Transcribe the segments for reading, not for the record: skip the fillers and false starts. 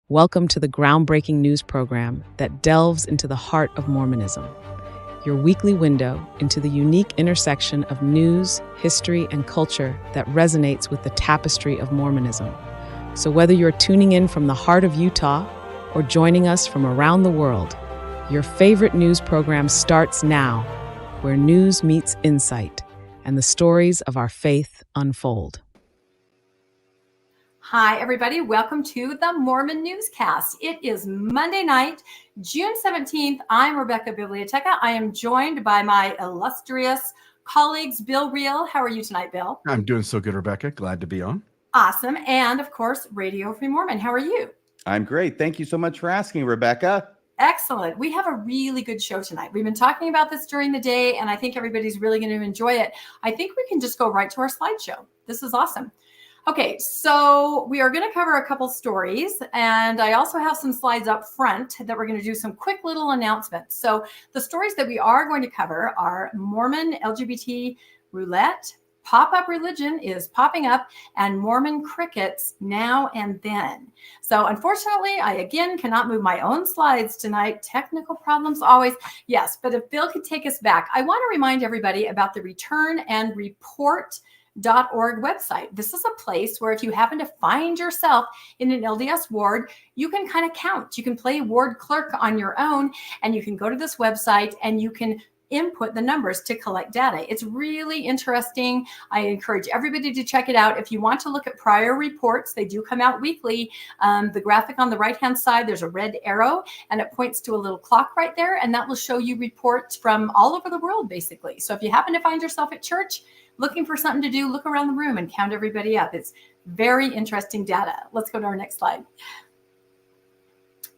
Welcome to the groundbreaking news program that delves into the heart of Mormonism, your weekly window into the unique intersection of news, history, and culture that resonates with the tapestry of Mormonism. So whether you're tuning in from the heart of Utah or joining us from around the world, your favorite news program starts now, where news meets insight and the stories of our faith unfold. Hi, everybody. Welcome to the Mormon Newscast. It is Monday night, June 17th. I'm Rebecca Biblioteca. I am joined by my illustrious colleagues, Bill Reel. How are you tonight, Bill? I'm doing so good, Rebecca. Glad to be on. Awesome. And of course, Radio Free Mormon. How are you? I'm great. Thank you so much for asking, Rebecca. Excellent. We have a really good show tonight. We've been talking about this during the day, and I think everybody's really going to enjoy it. I think we can just go right to our slideshow. This is awesome. Okay, so we are going to cover a couple stories, and I also have some slides up front that we're going to do some quick little announcements. So the stories that we are going to cover are Mormon LGBT Roulette, Pop-Up Religion is popping up, and Mormon Crickets now and then. So unfortunately, I again cannot move my own slides tonight. Technical problems always. Yes, but if Bill could take us back, I want to remind everybody about the Return and Report .org website. This is a place where if you happen to find yourself in an LDS ward, you can kind of count. You can play ward clerk on your own, and you can go to this website and you can input the numbers to collect data. It's really interesting. I encourage everybody to check it out. If you want to look at prior reports, they do come out weekly. The graphic on the right-hand side, there's a red arrow, and it points to a little clock right there, and that will show you reports from all over the world, basically. So if you happen to find yourself at church, looking for something to do, look around the room and count everybody up. It's very interesting data. Let's go to our next slide.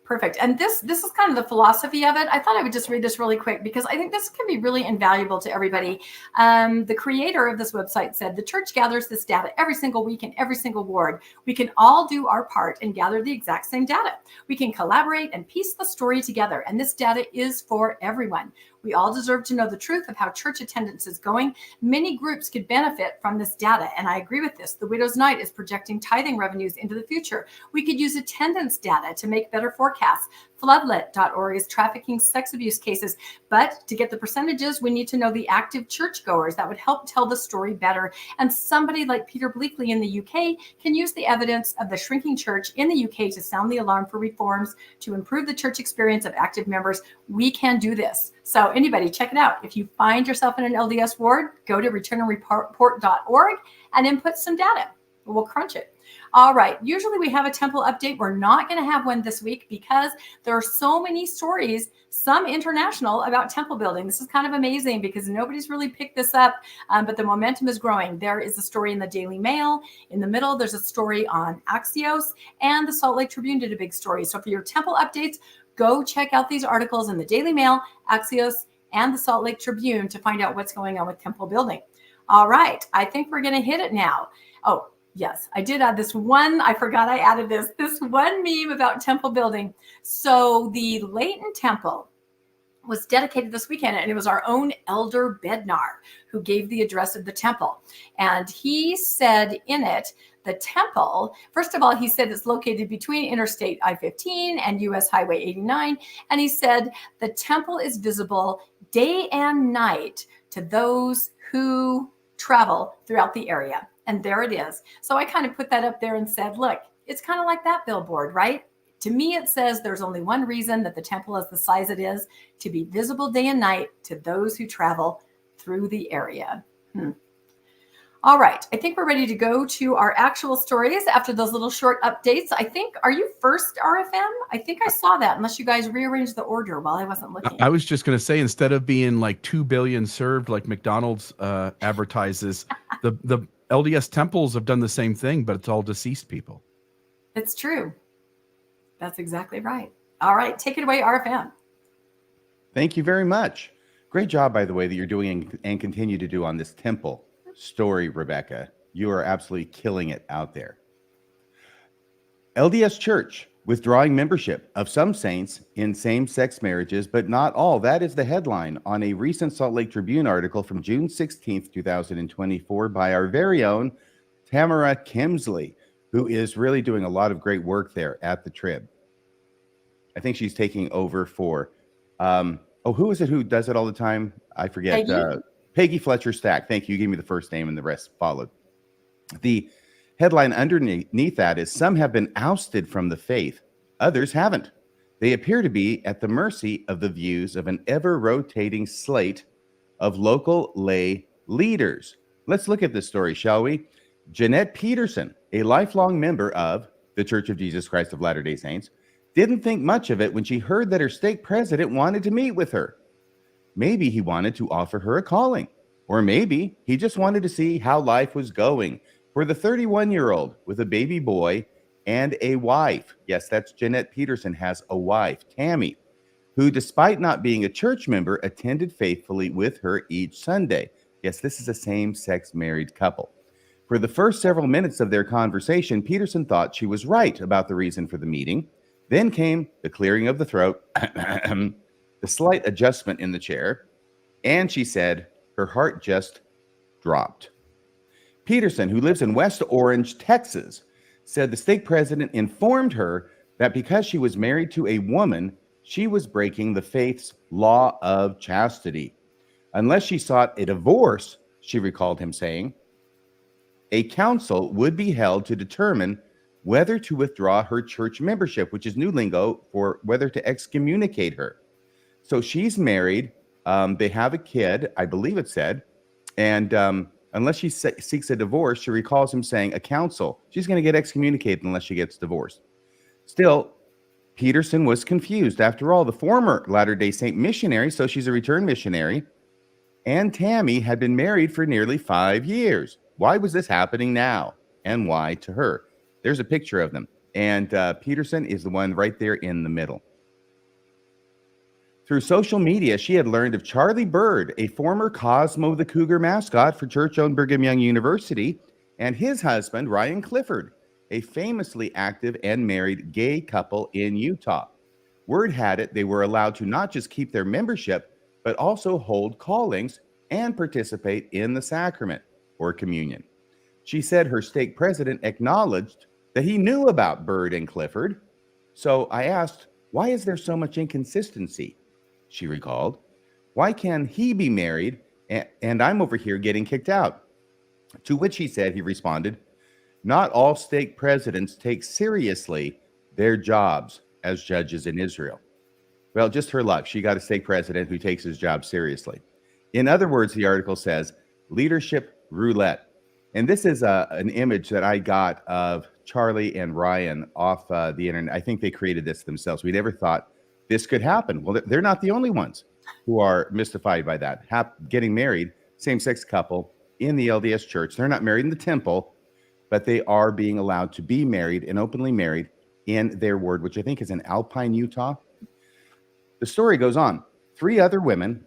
Perfect. And this is kind of the philosophy of it. I thought I would just read this really quick because I think this can be really invaluable to everybody. The creator of this website said, the church gathers this data every single week in every single ward. We can all do our part and gather the exact same data. We can collaborate and piece the story together. And this data is for everyone. We all deserve to know the truth of how church attendance is going. Many groups could benefit from this data, and I agree with this. The Widow's Night is projecting tithing revenues into the future. We could use attendance data to make better forecasts. Floodlit.org is trafficking sex abuse cases, but to get the percentages, we need to know the active churchgoers. That would help tell the story better. And somebody like Peter Bleakley in the UK can use the evidence of the shrinking church in the UK to sound the alarm for reforms to improve the church experience of active members. We can do this. So anybody, check it out. If you find yourself in an LDS ward, go to returnandreport.org and input some data. We'll crunch it. All right. Usually we have a temple update. We're not going to have one this week because there are so many stories, some international, about temple building. This is kind of amazing because nobody's really picked this up, but the momentum is growing. There is a story in the Daily Mail. In the middle, there's a story on Axios, and the Salt Lake Tribune did a big story. So for your temple updates, go check out these articles in the Daily Mail, Axios, and the Salt Lake Tribune to find out what's going on with temple building. All right. I think we're going to hit it now. Oh, yes, I did add this one. I forgot I added this one meme about temple building. So the Layton Temple was dedicated this weekend, and it was our own Elder Bednar who gave the address of the temple. And he said in it, the temple, first of all, he said it's located between Interstate I-15 and US Highway 89. And he said the temple is visible day and night to those who travel throughout the area. And there it is. So I kind of put that up there and said, look, it's kind of like that billboard, right? To me, it says there's only one reason that the temple is the size it is, to be visible day and night to those who travel through the area. All right. I think we're ready to go to our actual stories after those little short updates. I think, are you first, RFM? I think I saw that, unless you guys rearranged the order while I wasn't looking. I was just going to say, instead of being like 2 billion served like McDonald's advertises, the LDS temples have done the same thing, but it's all deceased people. It's true. That's exactly right. All right. Take it away, RFM. Thank you very much. Great job, by the way, that you're doing and continue to do on this temple story, Rebecca. You are absolutely killing it out there. LDS Church withdrawing membership of some saints in same-sex marriages, but not all. That is the headline on a recent Salt Lake Tribune article from June 16th, 2024 by our very own Tamara Kimsley, who is really doing a lot of great work there at the Trib. I think she's taking over for, who is it who does it all the time? I forget. Peggy? Peggy Fletcher Stack. Thank you. You gave me the first name and the rest followed. The headline underneath that is, some have been ousted from the faith, others haven't. They appear to be at the mercy of the views of an ever-rotating slate of local lay leaders. Let's look at this story, shall we? Jeanette Peterson, a lifelong member of the Church of Jesus Christ of Latter-day Saints, didn't think much of it when she heard that her stake president wanted to meet with her. Maybe he wanted to offer her a calling, or maybe he just wanted to see how life was going for the 31-year-old with a baby boy and a wife. Yes, that's Jeanette Peterson has a wife, Tammy, who, despite not being a church member, attended faithfully with her each Sunday. Yes, this is a same-sex married couple. For the first several minutes of their conversation, Peterson thought she was right about the reason for the meeting. Then came the clearing of the throat, the slight adjustment in the chair, and she said her heart just dropped. Peterson, who lives in West Orange, Texas, said the stake president informed her that because she was married to a woman, she was breaking the faith's law of chastity. Unless she sought a divorce, she recalled him saying, a council would be held to determine whether to withdraw her church membership, which is new lingo for whether to excommunicate her. So she's married. They have a kid, I believe it said. And unless she seeks a divorce, she recalls him saying, a council. She's going to get excommunicated unless she gets divorced. Still, Peterson was confused. After all, the former Latter-day Saint missionary, so she's a returned missionary, and Tammy had been married for nearly 5 years. Why was this happening now? And why to her? There's a picture of them. And Peterson is the one right there in the middle. Through social media, she had learned of Charlie Bird, a former Cosmo the Cougar mascot for church-owned Brigham Young University, and his husband, Ryan Clifford, a famously active and married gay couple in Utah. Word had it they were allowed to not just keep their membership, but also hold callings and participate in the sacrament or communion. She said her stake president acknowledged that he knew about Bird and Clifford. So I asked, why is there so much inconsistency? She recalled, why can he be married and I'm over here getting kicked out? To which he said, he responded, not all stake presidents take seriously their jobs as judges in Israel. Well, just her luck. She got a stake president who takes his job seriously. In other words, the article says, leadership roulette. And this is an image that I got of Charlie and Ryan off the internet. I think they created this themselves. We never thought this could happen. Well, they're not the only ones who are mystified by that. Getting married, same-sex couple in the LDS church. They're not married in the temple, but they are being allowed to be married and openly married in their ward, which I think is in Alpine, Utah. The story goes on. 3 other women,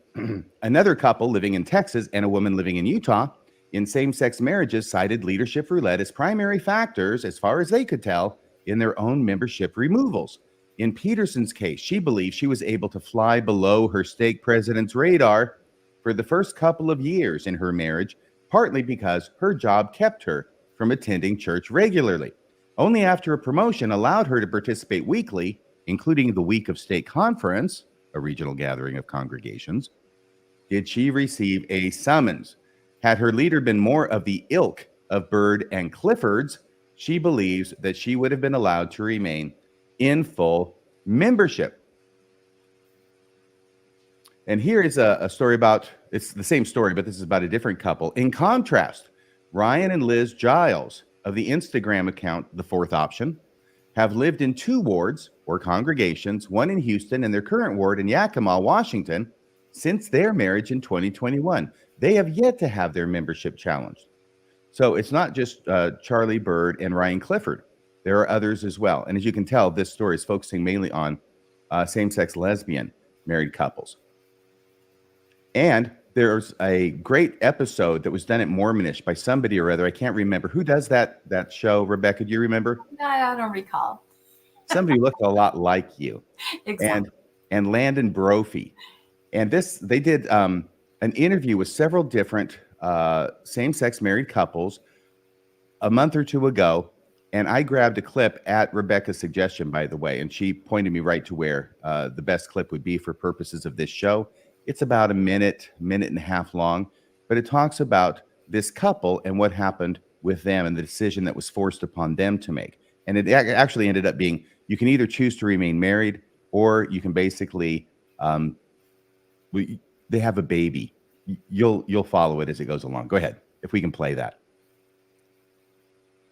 another couple living in Texas and a woman living in Utah, in same-sex marriages cited leadership roulette as primary factors, as far as they could tell, in their own membership removals. In Peterson's case, she believes she was able to fly below her stake president's radar for the first couple of years in her marriage, partly because her job kept her from attending church regularly. Only after a promotion allowed her to participate weekly, including the week of stake conference, a regional gathering of congregations, did she receive a summons. Had her leader been more of the ilk of Bird and Clifford's, she believes that she would have been allowed to remain in full membership. And here is a story about, it's the same story, but this is about a different couple. In contrast, Ryan and Liz Giles of the Instagram account, The Fourth Option, have lived in 2 wards or congregations, one in Houston and their current ward in Yakima, Washington, since their marriage in 2021. They have yet to have their membership challenged. So it's not just Charlie Bird and Ryan Clifford. There are others as well. And as you can tell, this story is focusing mainly on same-sex lesbian married couples. And there's a great episode that was done at Mormonish by somebody or other. I can't remember. Who does that show? Rebecca, do you remember? No, I don't recall. Somebody looked a lot like you. Exactly. And Landon Brophy. And they did an interview with several different same-sex married couples a month or 2 ago. And I grabbed a clip at Rebecca's suggestion, by the way, and she pointed me right to where the best clip would be for purposes of this show. It's about a minute and a half long, but it talks about this couple and what happened with them and the decision that was forced upon them to make. And it actually ended up being, you can either choose to remain married, or you can basically, they have a baby. You'll follow it as it goes along. Go ahead, if we can play that.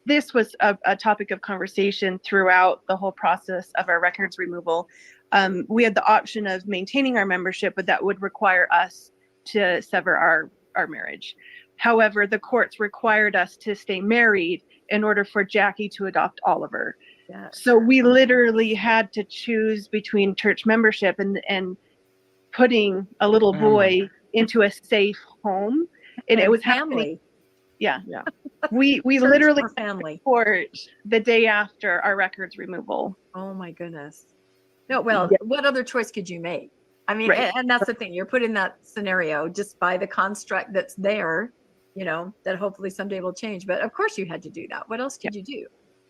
This was a topic of conversation throughout the whole process of our records removal. We had the option of maintaining our membership, but that would require us to sever our marriage. However, the courts required us to stay married in order for Jackie to adopt Oliver. Yeah. So we literally had to choose between church membership and putting a little boy into a safe home. And it was happening. Yeah. We literally family court the day after our records removal. Oh my goodness. No, well, what other choice could you make? I mean, Right. and that's the thing. You're put in that scenario just by the construct that's there, that hopefully someday will change. But of course you had to do that. What else did you do?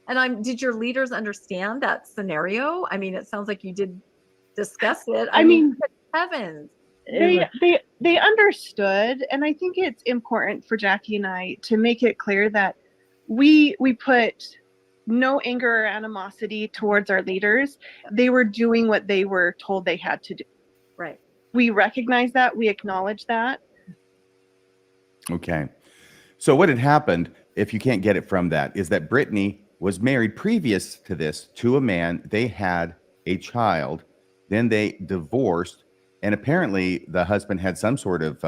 And did your leaders understand that scenario? I mean, it sounds like you did discuss it. I mean, heavens. They understood, and I think it's important for Jackie and I to make it clear that we put no anger or animosity towards our leaders. They were doing what they were told they had to do. Right. We recognize that. We acknowledge that. Okay. So what had happened, if you can't get it from that, is that Brittany was married previous to this to a man. They had a child. Then they divorced. And apparently the husband had some sort of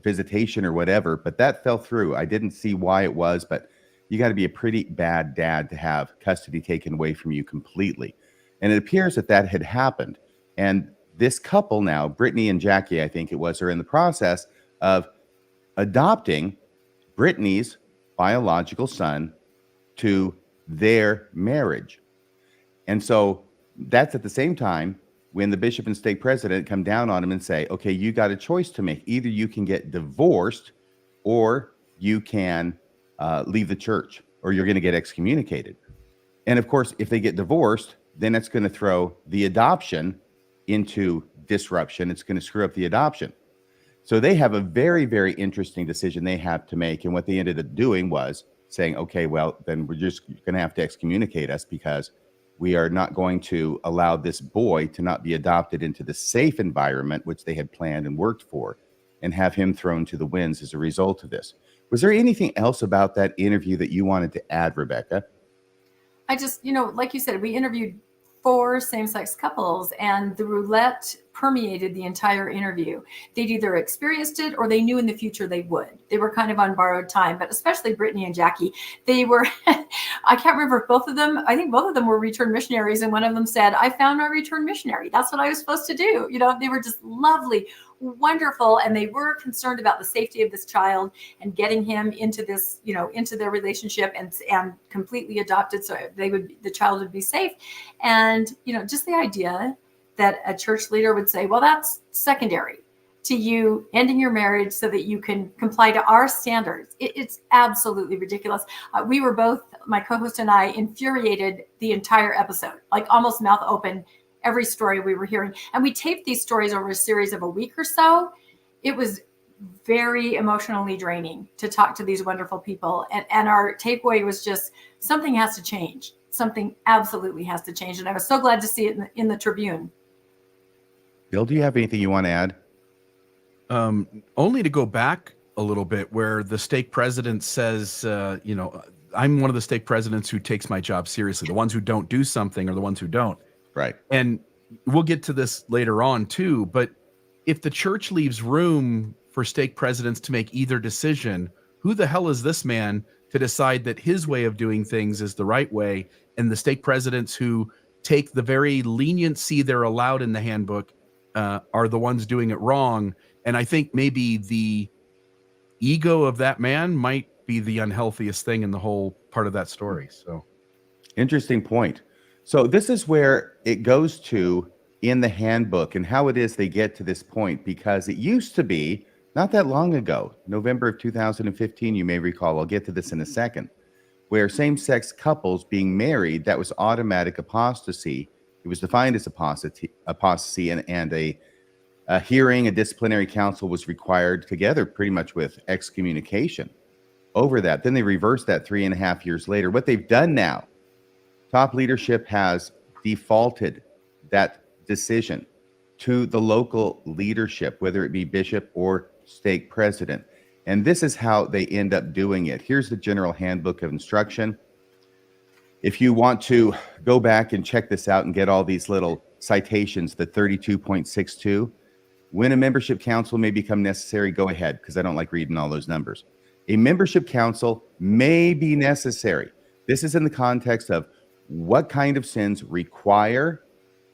visitation or whatever, but that fell through. I didn't see why it was, but you got to be a pretty bad dad to have custody taken away from you completely. And it appears that had happened. And this couple now, Brittany and Jackie, I think it was, are in the process of adopting Brittany's biological son to their marriage. And so that's at the same time when the bishop and stake president come down on him and say, okay, you got a choice to make. Either you can get divorced or you can leave the church, or you're going to get excommunicated. And of course, if they get divorced, then it's going to throw the adoption into disruption. It's going to screw up the adoption. So they have a very, very interesting decision they have to make. And what they ended up doing was saying, okay, well, then we're just going to have to excommunicate us, because we are not going to allow this boy to not be adopted into the safe environment, which they had planned and worked for, and have him thrown to the winds as a result of this. Was there anything else about that interview that you wanted to add, Rebecca? I just, like you said, we interviewed 4 same-sex couples, and the roulette permeated the entire interview. They'd either experienced it or they knew in the future they would. They were kind of on borrowed time, but especially Brittany and Jackie, they were, I can't remember if both of them, I think both of them were returned missionaries, and one of them said, I found my returned missionary. That's what I was supposed to do. They were just lovely, wonderful, and they were concerned about the safety of this child and getting him into this, into their relationship and completely adopted, so the child would be safe. And just the idea that a church leader would say, well, that's secondary to you ending your marriage so that you can comply to our standards. It's absolutely ridiculous. We were both, my co-host and I, infuriated the entire episode, like almost mouth open, every story we were hearing. And we taped these stories over a series of a week or so. It was very emotionally draining to talk to these wonderful people. And our takeaway was just, something has to change. Something absolutely has to change. And I was so glad to see it in the Tribune. Bill, do you have anything you want to add? Only to go back a little bit, where the stake president says, I'm one of the stake presidents who takes my job seriously. The ones who don't do something are the ones who don't. Right. And we'll get to this later on too, but if the church leaves room for stake presidents to make either decision, who the hell is this man to decide that his way of doing things is the right way, and the stake presidents who take the very leniency they're allowed in the handbook are the ones doing it wrong? And I think maybe the ego of that man might be the unhealthiest thing in the whole part of that story. So interesting point. So this is where it goes to in the handbook and how it is they get to this point, because it used to be not that long ago, November of 2015, you may recall, I'll get to this in a second, where same-sex couples being married, that was automatic apostasy. It was defined as apostasy, and a hearing, a disciplinary council was required, together pretty much with excommunication over that. Then they reversed that 3.5 years later. What they've done now, top leadership has defaulted that decision to the local leadership, whether it be bishop or stake president. And this is how they end up doing it. Here's the General Handbook of Instruction. If you want to go back and check this out and get all these little citations, the 32.62, when a membership council may become necessary, go ahead, because I don't like reading all those numbers. A membership council may be necessary. This is in the context of what kind of sins require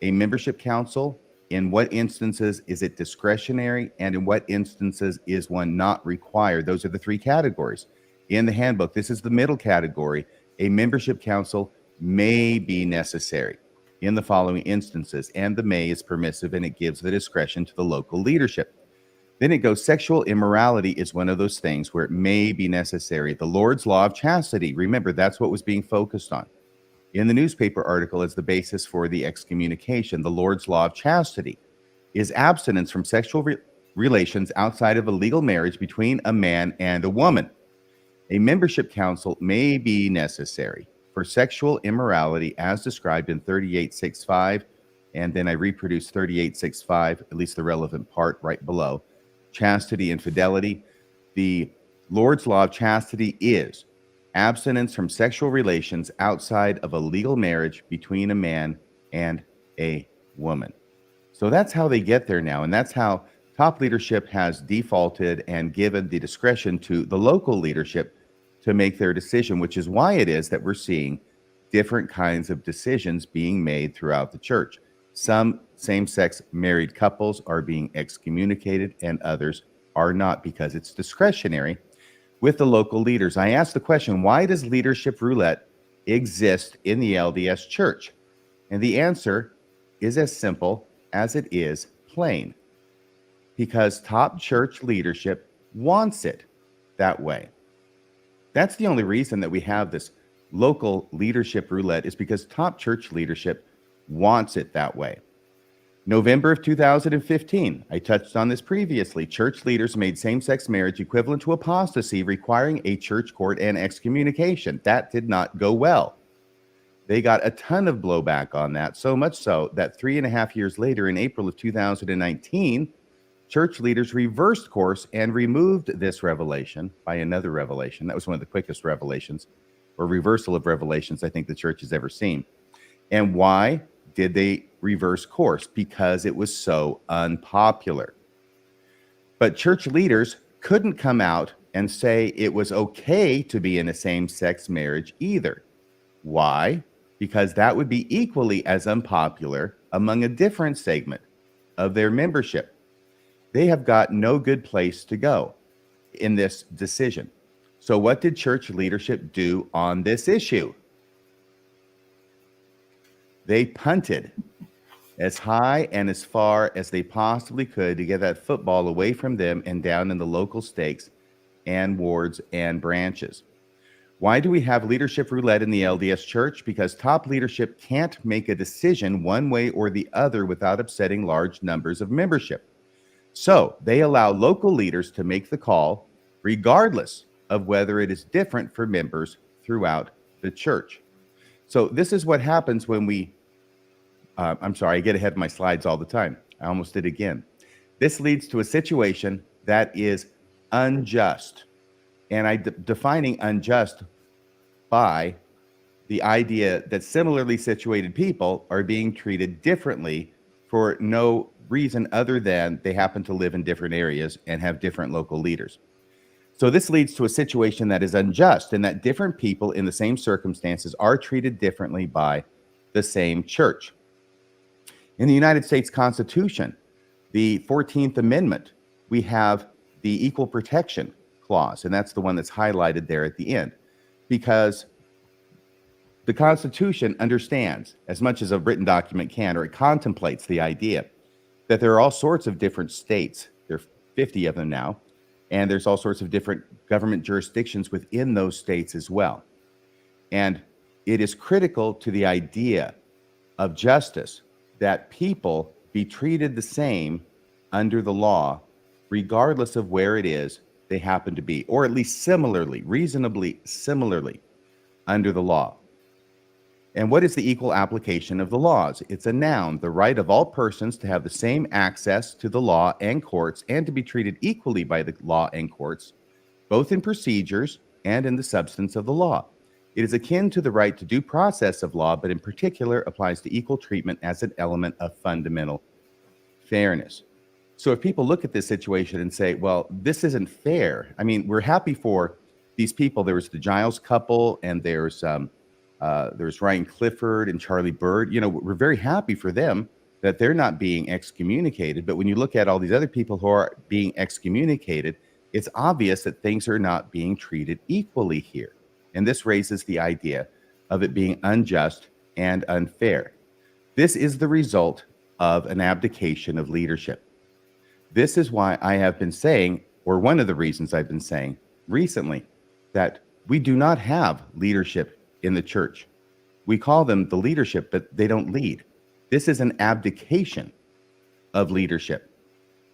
a membership council, in what instances is it discretionary, and in what instances is one not required. Those are the three categories. In the handbook, this is the middle category. A membership council may be necessary in the following instances, and the may is permissive, and it gives the discretion to the local leadership. Then it goes, sexual immorality is one of those things where it may be necessary. The Lord's law of chastity, remember, that's what was being focused on in the newspaper article as the basis for the excommunication. The Lord's law of chastity is abstinence from sexual relations outside of a legal marriage between a man and a woman. A membership council may be necessary for sexual immorality as described in 38.6.5, and then I reproduce 38.6.5, at least the relevant part right below. Chastity and fidelity. The Lord's law of chastity is abstinence from sexual relations outside of a legal marriage between a man and a woman. So that's how they get there now, and that's how top leadership has defaulted and given the discretion to the local leadership to make their decision, which is why it is that we're seeing different kinds of decisions being made throughout the church. Some same-sex married couples are being excommunicated and others are not, because it's discretionary with the local leaders. I asked the question, why does leadership roulette exist in the LDS church? And the answer is as simple as it is plain. Because top church leadership wants it that way. That's the only reason that we have this local leadership roulette, is because top church leadership wants it that way. November of 2015, I touched on this previously. Church leaders made same-sex marriage equivalent to apostasy, requiring a church court and excommunication. That did not go well. They got a ton of blowback on that, so much so that 3.5 years later, in April of 2019, church leaders reversed course and removed this revelation by another revelation. That was one of the quickest revelations, or reversal of revelations, I think the church has ever seen. And why did they reverse course? Because it was so unpopular. But church leaders couldn't come out and say it was okay to be in a same-sex marriage either. Why? Because that would be equally as unpopular among a different segment of their membership. They have got no good place to go in this decision. So what did church leadership do on this issue? They punted as high and as far as they possibly could to get that football away from them and down in the local stakes and wards and branches. Why do we have leadership roulette in the LDS church? Because top leadership can't make a decision one way or the other without upsetting large numbers of membership. So they allow local leaders to make the call, regardless of whether it is different for members throughout the church. So this is what happens when we I'm sorry, I get ahead of my slides all the time. I almost did again. This leads to a situation that is unjust. And I'm defining unjust by the idea that similarly situated people are being treated differently for no reason other than they happen to live in different areas and have different local leaders. So this leads to a situation that is unjust, in that different people in the same circumstances are treated differently by the same church. In the United States Constitution, the 14th Amendment, we have the Equal Protection Clause, and that's the one that's highlighted there at the end, because the Constitution understands, as much as a written document can, or it contemplates the idea that there are all sorts of different states. There are 50 of them now, and there's all sorts of different government jurisdictions within those states as well. And it is critical to the idea of justice that people be treated the same under the law, regardless of where it is they happen to be, or at least similarly, reasonably similarly under the law. And what is the equal application of the laws? It's a noun, the right of all persons to have the same access to the law and courts and to be treated equally by the law and courts, both in procedures and in the substance of the law. It is akin to the right to due process of law, but in particular applies to equal treatment as an element of fundamental fairness. So if people look at this situation and say, well, this isn't fair. I mean, we're happy for these people. There was the Giles couple, and there's Ryan Clifford and Charlie Bird. You know, we're very happy for them that they're not being excommunicated. But when you look at all these other people who are being excommunicated, it's obvious that things are not being treated equally here. And this raises the idea of it being unjust and unfair. This is the result of an abdication of leadership. This is why I have been saying, or one of the reasons I've been saying recently, that we do not have leadership in the church. We call them the leadership, but they don't lead. This is an abdication of leadership.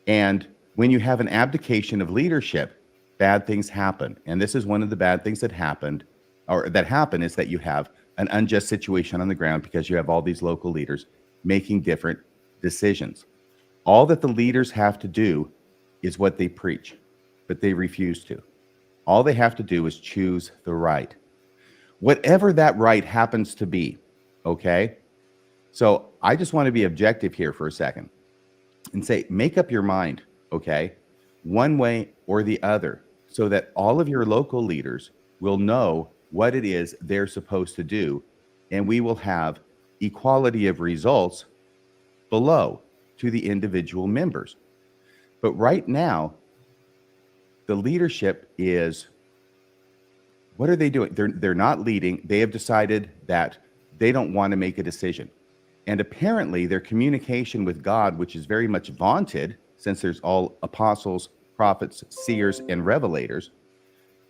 And when you have an abdication of leadership, bad things happen. And this is one of the bad things that happened, or that happen, is that you have an unjust situation on the ground because you have all these local leaders making different decisions. All that the leaders have to do is what they preach, but they refuse to. All they have to do is choose the right, whatever that right happens to be, okay? So I just want to be objective here for a second and say, make up your mind, okay, one way or the other, so that all of your local leaders will know what it is they're supposed to do, and we will have equality of results below to the individual members. But right now, the leadership is, what are they doing? They're not leading. They have decided that they don't want to make a decision. And apparently their communication with God, which is very much vaunted, since there's all apostles, prophets, seers, and revelators,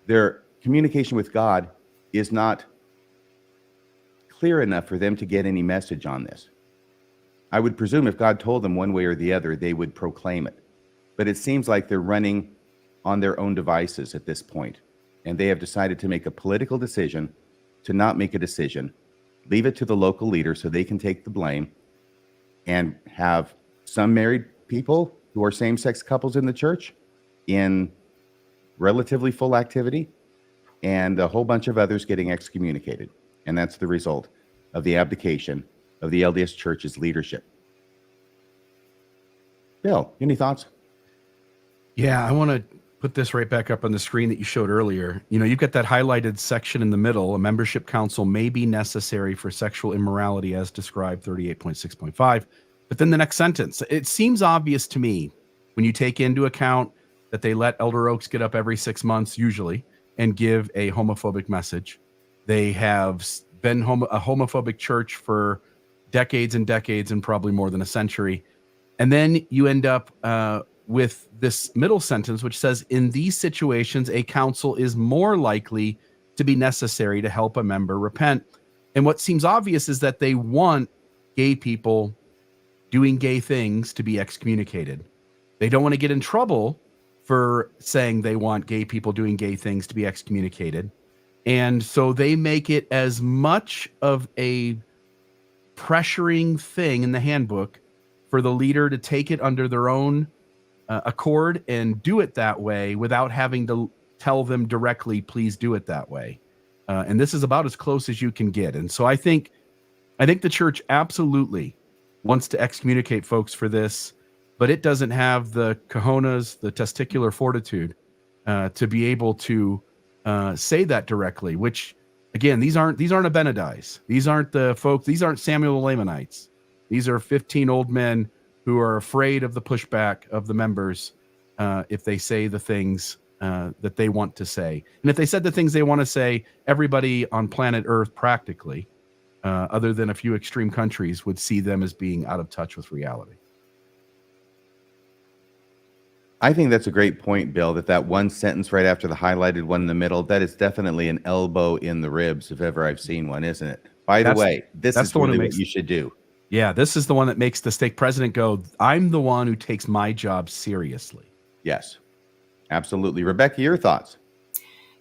their communication with God is not clear enough for them to get any message on this. I would presume if God told them one way or the other, they would proclaim it. But it seems like they're running on their own devices at this point. And they have decided to make a political decision to not make a decision, leave it to the local leader so they can take the blame, and have some married people who are same-sex couples in the church in relatively full activity, and a whole bunch of others getting excommunicated. And that's the result of the abdication of the LDS Church's leadership. Bill, any thoughts? Yeah, I want to put this right back up on the screen that you showed earlier. You know, you've got that highlighted section in the middle. A membership council may be necessary for sexual immorality as described 38.6.5. But then the next sentence, it seems obvious to me when you take into account that they let Elder Oaks get up every 6 months usually and give a homophobic message. They have been a homophobic church for decades and decades, and probably more than a century. And then you end up with this middle sentence, which says, in these situations, a council is more likely to be necessary to help a member repent. And what seems obvious is that they want gay people doing gay things to be excommunicated. They don't want to get in trouble for saying they want gay people doing gay things to be excommunicated. And so they make it as much of a pressuring thing in the handbook for the leader to take it under their own accord and do it that way without having to tell them directly, please do it that way. And this is about as close as you can get. And so I think the church absolutely wants to excommunicate folks for this, but it doesn't have the cojones, the testicular fortitude to be able to say that directly, which again, these aren't Abinadites. These aren't the folks, these aren't Samuel the Lamanites. These are 15 old men who are afraid of the pushback of the members if they say the things that they want to say. And if they said the things they want to say, everybody on planet Earth practically, other than a few extreme countries, would see them as being out of touch with reality. I think that's a great point, Bill, that one sentence right after the highlighted one in the middle, that is definitely an elbow in the ribs if ever I've seen one, isn't it? By the way, this that's is the one who really what makes- you should do. Yeah, this is the one that makes the stake president go, I'm the one who takes my job seriously. Yes, absolutely. Rebecca, your thoughts?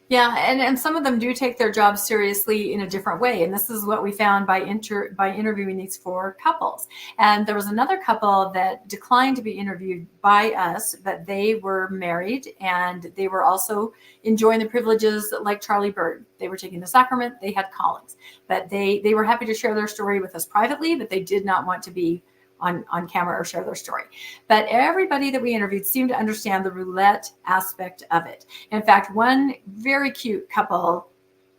Yeah, and some of them do take their jobs seriously in a different way. And this is what we found by interviewing these 4 couples. And there was another couple that declined to be interviewed by us, but they were married and they were also enjoying the privileges like Charlie Bird. They were taking the sacrament, they had callings, but they were happy to share their story with us privately, but they did not want to be on camera or share their story. But everybody that we interviewed seemed to understand the roulette aspect of it. In fact, one very cute couple,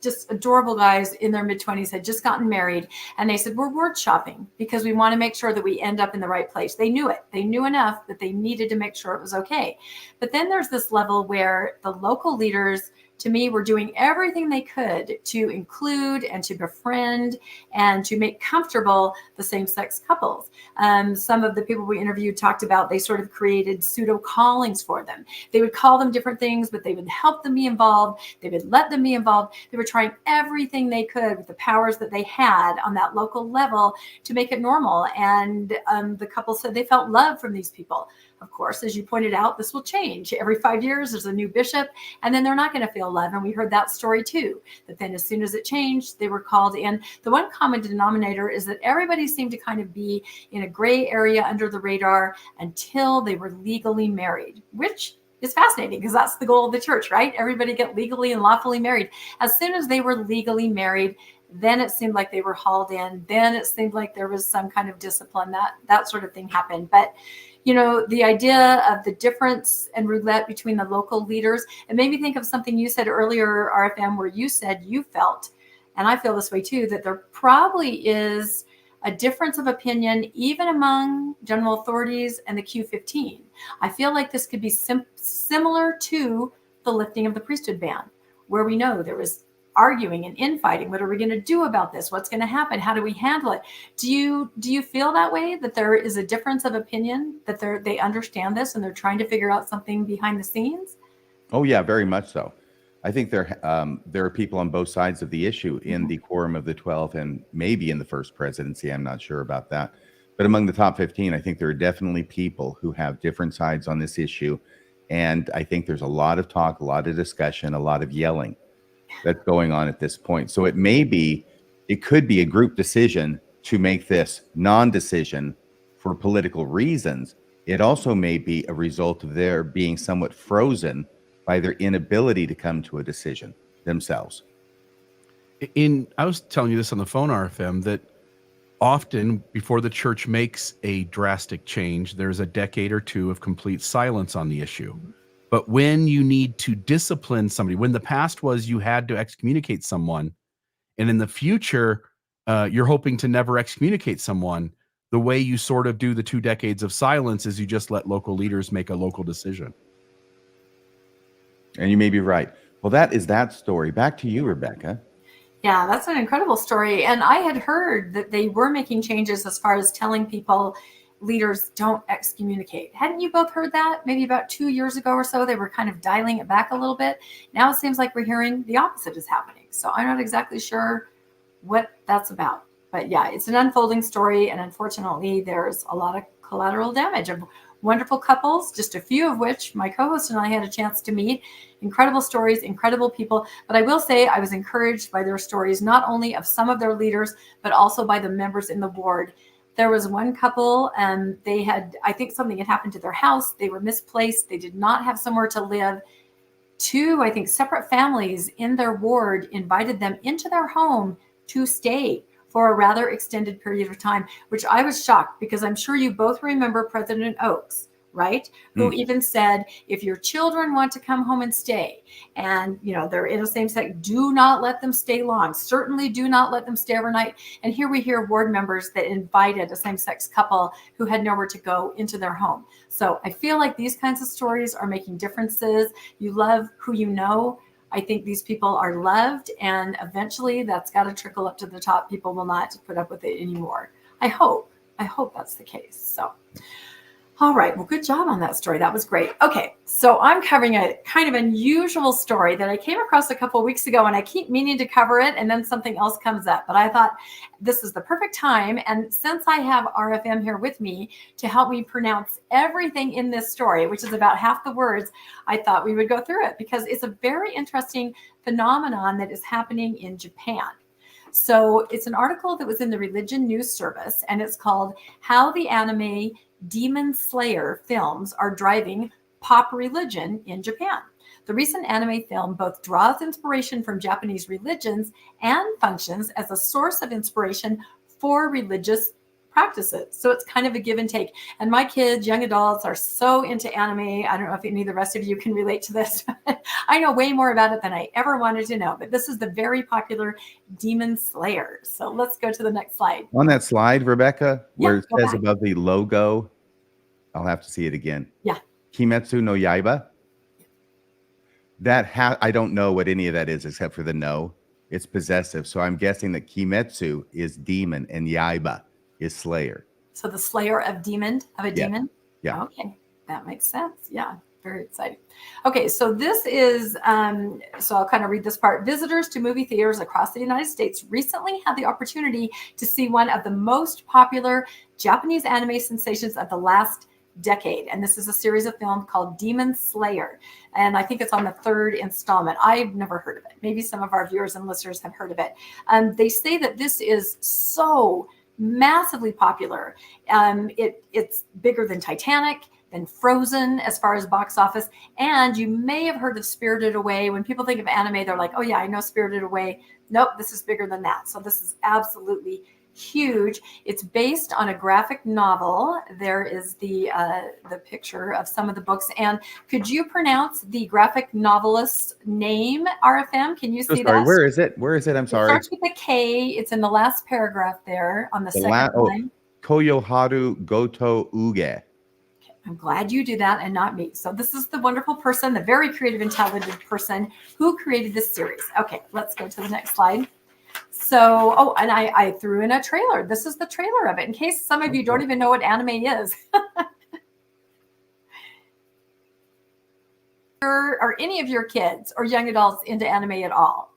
just adorable guys in their mid-20s, had just gotten married, and they said, we're word shopping because we want to make sure that we end up in the right place. They knew it. They knew enough that they needed to make sure it was okay. But then there's this level where the local leaders, to me, were doing everything they could to include and to befriend and to make comfortable the same-sex couples. Some of the people we interviewed talked about they sort of created pseudo callings for them. They would call them different things, but they would help them be involved. They would let them be involved. They were trying everything they could with the powers that they had on that local level to make it normal. And the couple said they felt love from these people. Of course, as you pointed out, this will change. Every 5 years, there's a new bishop, and then they're not going to feel love. And we heard that story too, that then as soon as it changed, they were called in. The one common denominator is that everybody seemed to kind of be in a gray area under the radar until they were legally married, which is fascinating because that's the goal of the church, right? Everybody get legally and lawfully married. As soon as they were legally married, then it seemed like they were hauled in. Then it seemed like there was some kind of discipline, that sort of thing happened. But you know, the idea of the difference and roulette between the local leaders, it made me think of something you said earlier, RFM, where you said you felt, and I feel this way too, that there probably is a difference of opinion even among general authorities and the Q15. I feel like this could be similar to the lifting of the priesthood ban, where we know there was arguing and infighting. What are we going to do about this? What's going to happen? How do we handle it? Do you feel that way, that there is a difference of opinion, that they understand this and they're trying to figure out something behind the scenes? Oh yeah, very much so. I think there are people on both sides of the issue in the Quorum of the 12 and maybe in the First Presidency. I'm not sure about that. But among the top 15, I think there are definitely people who have different sides on this issue. And I think there's a lot of talk, a lot of discussion, a lot of yelling that's going on at this point. So it could be a group decision to make this non-decision for political reasons. It also may be a result of their being somewhat frozen by their inability to come to a decision themselves. I was telling you this on the phone, RFM, that often before the church makes a drastic change, there's a decade or two of complete silence on the issue. But when you need to discipline somebody, when the past was you had to excommunicate someone, and in the future, you're hoping to never excommunicate someone, the way you sort of do the 2 decades of silence is you just let local leaders make a local decision. And you may be right. Well, that is that story. Back to you, Rebecca. Yeah, that's an incredible story. And I had heard that they were making changes as far as telling people leaders don't excommunicate. Hadn't you both heard that? Maybe about 2 years ago or so, they were kind of dialing it back a little bit. Now it seems like we're hearing the opposite is happening. So I'm not exactly sure what that's about. But yeah, it's an unfolding story. And unfortunately, there's a lot of collateral damage of wonderful couples, just a few of which my co-host and I had a chance to meet. Incredible stories, incredible people. But I will say I was encouraged by their stories, not only of some of their leaders, but also by the members in the board. There was one couple and they had, I think something had happened to their house. They were misplaced. They did not have somewhere to live. 2, I think, separate families in their ward invited them into their home to stay for a rather extended period of time, which I was shocked because I'm sure you both remember President Oaks, right? Who even said, if your children want to come home and stay and, you know, they're in a same sex, do not let them stay long. Certainly do not let them stay overnight. And here we hear ward members that invited a same sex couple who had nowhere to go into their home. So I feel like these kinds of stories are making differences. You love who you know. I think these people are loved, and eventually that's got to trickle up to the top. People will not put up with it anymore. I hope that's the case. So, All right. Well, good job on that story. That was great. Okay. So I'm covering a kind of unusual story that I came across a couple of weeks ago, and I keep meaning to cover it, and then something else comes up. But I thought this is the perfect time. And since I have RFM here with me to help me pronounce everything in this story, which is about half the words, I thought we would go through it because it's a very interesting phenomenon that is happening in Japan. So it's an article that was in the Religion News Service, and it's called How the Anime Demon Slayer Films Are Driving Pop Religion in Japan. The recent anime film both draws inspiration from Japanese religions and functions as a source of inspiration for religious practices. So it's kind of a give and take. And my kids, young adults, are so into anime. I don't know if any of the rest of you can relate to this. I know way more about it than I ever wanted to know. But this is the very popular Demon Slayer. So let's go to the next slide. On that slide, Rebecca, where it says back. above the logo, I'll have to see it again. Yeah. Kimetsu no Yaiba. I don't know what any of that is except for the no. It's possessive. So I'm guessing that Kimetsu is demon and Yaiba is slayer. So the slayer of a demon? Yeah. Okay. That makes sense. Yeah. Very exciting. Okay. So this is, so I'll kind of read this part. Visitors to movie theaters across the United States recently had the opportunity to see one of the most popular Japanese anime sensations of the last decade. And this is a series of films called Demon Slayer. And I think it's on the third installment. I've never heard of it. Maybe some of our viewers and listeners have heard of it. They say that this is so massively popular. It's bigger than Titanic, than Frozen as far as box office. And you may have heard of Spirited Away. When people think of anime, they're like, oh yeah, I know Spirited Away. Nope, this is bigger than that. So this is absolutely huge. It's based on a graphic novel. There is the picture of some of the books. And could you pronounce the graphic novelist's name, RFM? Can you see that? Where is it? I'm sorry. It starts with a K. It's in the last paragraph there on the second line. Koyoharu Goto Uge. I'm glad you do that and not me. So this is the wonderful person, the very creative and talented person who created this series. Okay, let's go to the next slide. So, and I threw in a trailer. This is the trailer of it, in case some of you don't even know what anime is. Are any of your kids or young adults into anime at all?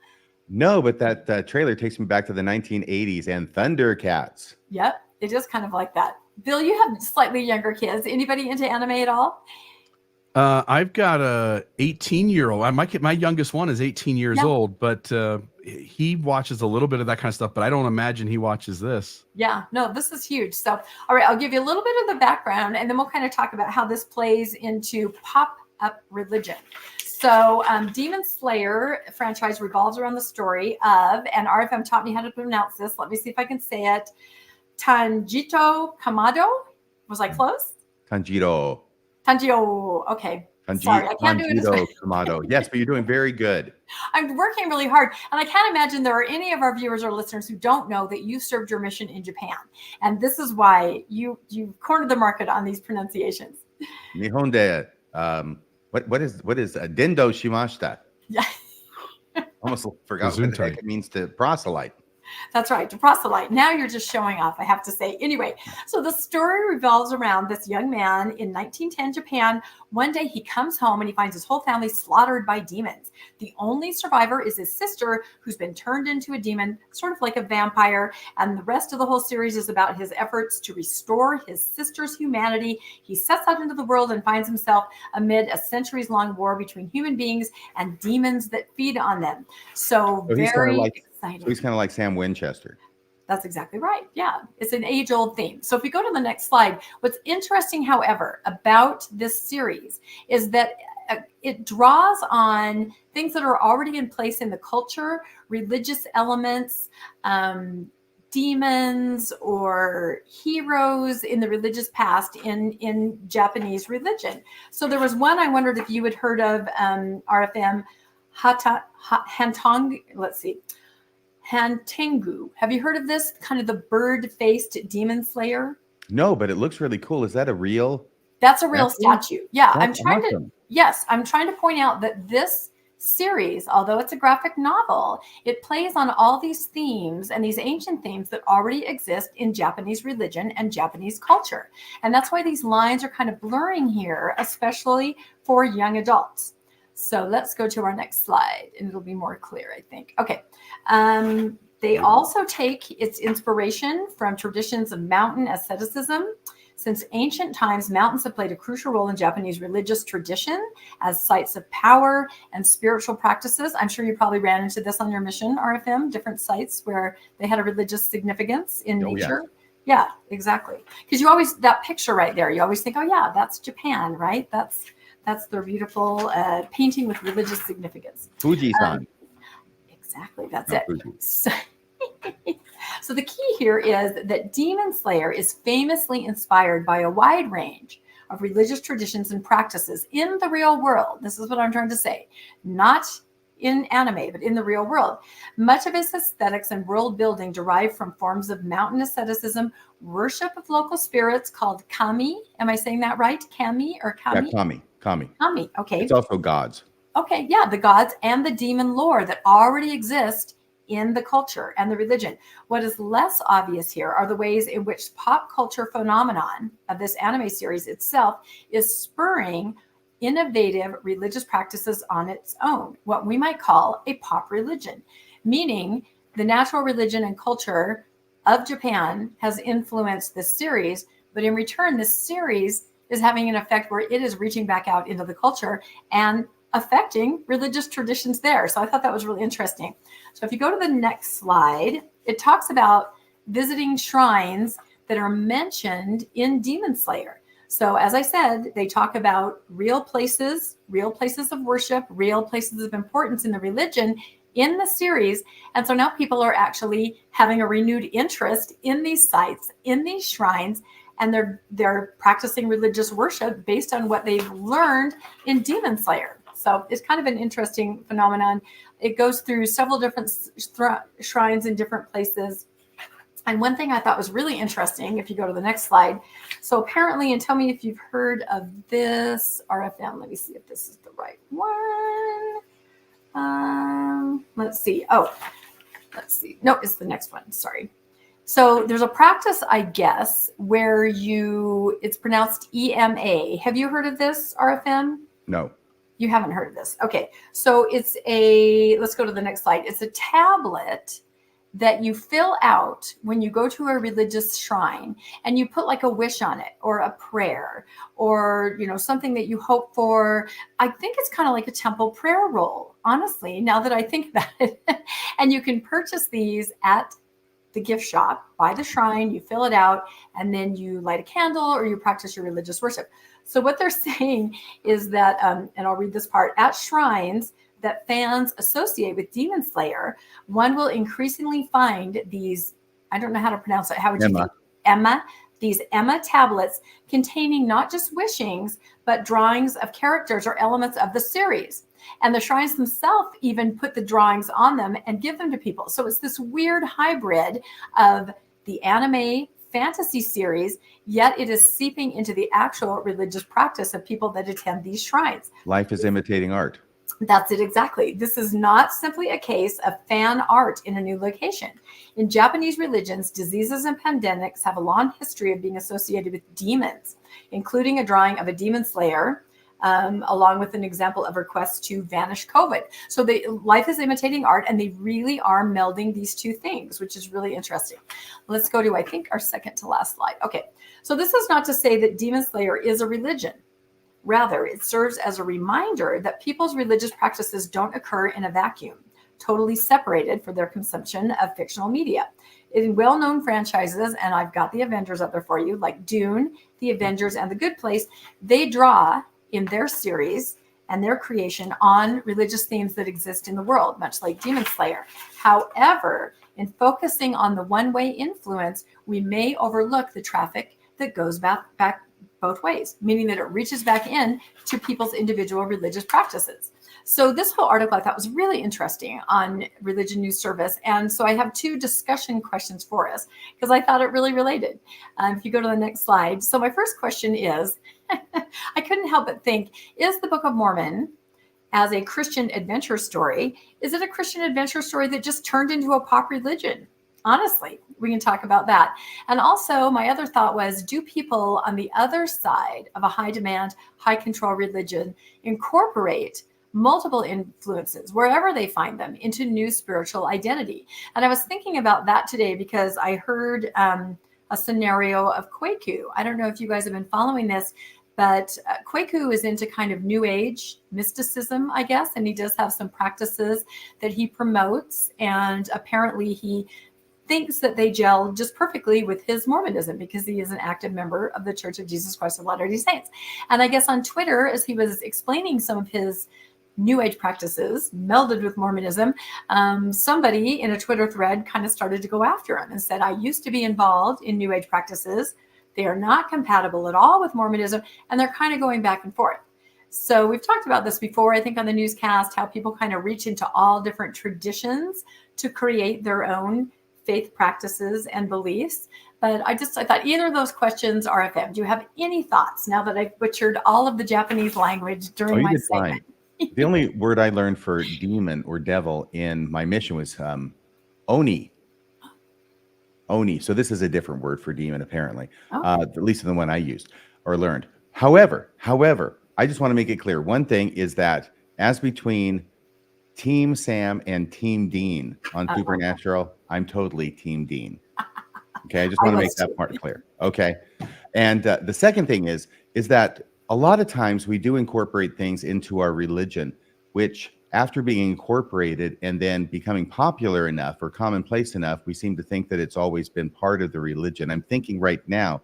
No, but that trailer takes me back to the 1980s and Thundercats. Yep, it is kind of like that. Bill, you have slightly younger kids. Anybody into anime at all? I've got a 18-year-old. My youngest one is 18 years old, but he watches a little bit of that kind of stuff, but I don't imagine he watches this. Yeah, no, this is huge. So, all right, I'll give you a little bit of the background, and then we'll kind of talk about how this plays into pop-up religion. So Demon Slayer franchise revolves around the story of, and RFM taught me how to pronounce this. Let me see if I can say it. Tanjiro Kamado. Was I close? Tanjiro. Okay. Sorry, I can't do it as well. Kamado. Yes, but you're doing very good. I'm working really hard. And I can't imagine there are any of our viewers or listeners who don't know that you served your mission in Japan. And this is why you cornered the market on these pronunciations. Nihon de, what is dendo shimashita? Yeah. Almost forgot what the heck it means to proselyte. That's right, to proselyte. Now you're just showing off, I have to say. Anyway, so the story revolves around this young man in 1910 Japan. One day he comes home and he finds his whole family slaughtered by demons. The only survivor is his sister, who's been turned into a demon, sort of like a vampire. And the rest of the whole series is about his efforts to restore his sister's humanity. He sets out into the world and finds himself amid a centuries-long war between human beings and demons that feed on them. So very exciting. So he's kind of like Sam Winchester. That's exactly right. Yeah, it's an age-old theme. So if we go to the next slide, what's interesting, however, about this series is that it draws on things that are already in place in the culture, religious elements, demons or heroes in the religious past in Japanese religion. So there was one I wondered if you had heard of, RFM, Hantengu. Have you heard of this? Kind of the bird-faced demon slayer? No, but it looks really cool. Is that a real? That's a real statue. Yeah, That's awesome. I'm trying to point out that this series, although it's a graphic novel, it plays on all these themes and these ancient themes that already exist in Japanese religion and Japanese culture. And that's why these lines are kind of blurring here, especially for young adults. So let's go to our next slide and it'll be more clear, I think. Okay. They also take its inspiration from traditions of mountain asceticism. Since ancient times, mountains have played a crucial role in Japanese religious tradition as sites of power and spiritual practices. I'm sure you probably ran into this on your mission, RFM, different sites where they had a religious significance in nature. Yeah, exactly. Because you always, that picture right there, you always think, oh yeah, that's Japan, right? That's their beautiful painting with religious significance. Fuji-san. Exactly, that's it. So the key here is that Demon Slayer is famously inspired by a wide range of religious traditions and practices in the real world. This is what I'm trying to say. Not in anime, but in the real world. Much of its aesthetics and world building derive from forms of mountain asceticism, worship of local spirits called kami. Am I saying that right? Kami or kami? Yeah, kami. Kami, okay. It's also gods. Okay, yeah, the gods and the demon lore that already exist in the culture and the religion. What is less obvious here are the ways in which pop culture phenomenon of this anime series itself is spurring innovative religious practices on its own, what we might call a pop religion, meaning the natural religion and culture of Japan has influenced this series, but in return, this series is having an effect where it is reaching back out into the culture and affecting religious traditions there. So I thought that was really interesting. So if you go to the next slide, it talks about visiting shrines that are mentioned in Demon Slayer. So as I said, they talk about real places of worship, real places of importance in the religion in the series. And so now people are actually having a renewed interest in these sites, in these shrines, and they're practicing religious worship based on what they've learned in Demon Slayer. So it's kind of an interesting phenomenon. It goes through several different shrines in different places. And one thing I thought was really interesting, if you go to the next slide. So apparently, and tell me if you've heard of this RFM. Let me see if this is the right one. Let's see. No, it's the next one. Sorry. So there's a practice, I guess, where it's pronounced EMA. Have you heard of this, RFM? No. You haven't heard of this. Okay. So let's go to the next slide. It's a tablet that you fill out when you go to a religious shrine and you put like a wish on it or a prayer or, something that you hope for. I think it's kind of like a temple prayer roll, honestly, now that I think about it. And you can purchase these at the gift shop by the shrine, you fill it out, and then you light a candle or you practice your religious worship. So what they're saying is that, and I'll read this part, at shrines that fans associate with Demon Slayer, one will increasingly find these, I don't know how to pronounce it. How would you think? These Emma tablets containing not just wishings, but drawings of characters or elements of the series. And the shrines themselves even put the drawings on them and give them to people. So it's this weird hybrid of the anime fantasy series, yet it is seeping into the actual religious practice of people that attend these shrines. Life is imitating art. That's it exactly. This is not simply a case of fan art in a new location. In Japanese religions, diseases and pandemics have a long history of being associated with demons, including a drawing of a demon slayer, along with an example of requests to vanish COVID. So life is imitating art, and they really are melding these two things, which is really interesting. Let's go to, I think, our second to last slide. Okay, so this is not to say that Demon Slayer is a religion. Rather, it serves as a reminder that people's religious practices don't occur in a vacuum, totally separated for their consumption of fictional media. In well-known franchises, and I've got the Avengers up there for you, like Dune, The Avengers, and The Good Place, they draw in their series and their creation on religious themes that exist in the world, much like Demon Slayer. However, in focusing on the one-way influence, we may overlook the traffic that goes back both ways, meaning that it reaches back in to people's individual religious practices. So this whole article I thought was really interesting on Religion News Service. And so I have two discussion questions for us because I thought it really related. If you go to the next slide. So my first question is, I couldn't help but think, is the Book of Mormon as a Christian adventure story? Is it a Christian adventure story that just turned into a pop religion? Honestly, we can talk about that. And also, my other thought was, do people on the other side of a high demand, high control religion incorporate multiple influences wherever they find them into new spiritual identity? And I was thinking about that today because I heard a scenario of Kwaku. I don't know if you guys have been following this, but Kwaku is into kind of new age mysticism, I guess, and he does have some practices that he promotes. And apparently he thinks that they gel just perfectly with his Mormonism because he is an active member of the Church of Jesus Christ of Latter-day Saints. And I guess on Twitter, as he was explaining some of his New Age practices melded with Mormonism, somebody in a Twitter thread kind of started to go after him and said, I used to be involved in New Age practices. They are not compatible at all with Mormonism, and they're kind of going back and forth. So we've talked about this before, I think, on the newscast, how people kind of reach into all different traditions to create their own faith practices and beliefs. But I thought either of those questions are FM. Do you have any thoughts now that I've butchered all of the Japanese language during my segment? The only word I learned for demon or devil in my mission was oni. Oni. So this is a different word for demon, apparently, at least the one I used or learned. However, I just want to make it clear. One thing is that as between Team Sam and Team Dean on Supernatural, I'm totally Team Dean. Okay, I just want to make that part clear. Okay, and the second thing is that a lot of times we do incorporate things into our religion, which after being incorporated and then becoming popular enough or commonplace enough, we seem to think that it's always been part of the religion. I'm thinking right now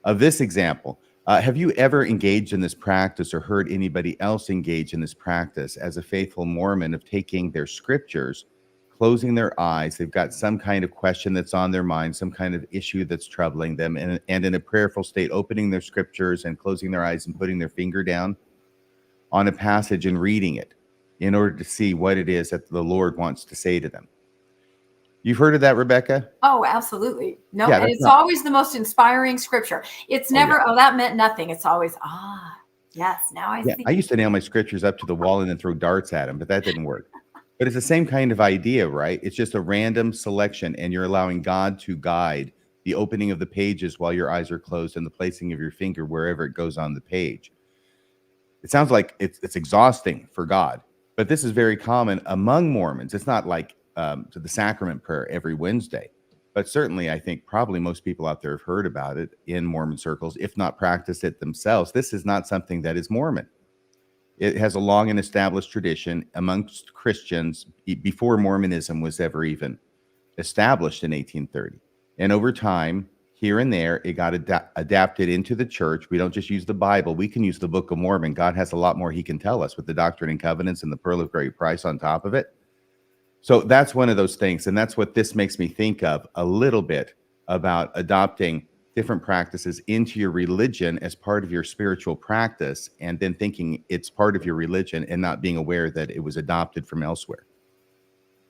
of this example. Have you ever engaged in this practice or heard anybody else engage in this practice as a faithful Mormon of taking their scriptures, closing their eyes? They've got some kind of question that's on their mind, some kind of issue that's troubling them, and in a prayerful state, opening their scriptures and closing their eyes and putting their finger down on a passage and reading it in order to see what it is that the Lord wants to say to them. You've heard of that, Rebecca? Oh, absolutely. No, yeah, and it's always the most inspiring scripture. It's never, that meant nothing. It's always, yes, now I see. I used to nail my scriptures up to the wall and then throw darts at them, but that didn't work. But it's the same kind of idea, right? It's just a random selection, and you're allowing God to guide the opening of the pages while your eyes are closed and the placing of your finger wherever it goes on the page. It sounds like it's exhausting for God, but this is very common among Mormons. It's not like to the sacrament prayer every Wednesday, but certainly I think probably most people out there have heard about it in Mormon circles, if not practiced it themselves. This is not something that is Mormon. It has a long and established tradition amongst Christians before Mormonism was ever even established in 1830. And over time, here and there, it got adapted into the church. We don't just use the Bible. We can use the Book of Mormon. God has a lot more he can tell us with the Doctrine and Covenants and the Pearl of Great Price on top of it. So that's one of those things. And that's what this makes me think of a little bit about adopting different practices into your religion as part of your spiritual practice, and then thinking it's part of your religion and not being aware that it was adopted from elsewhere.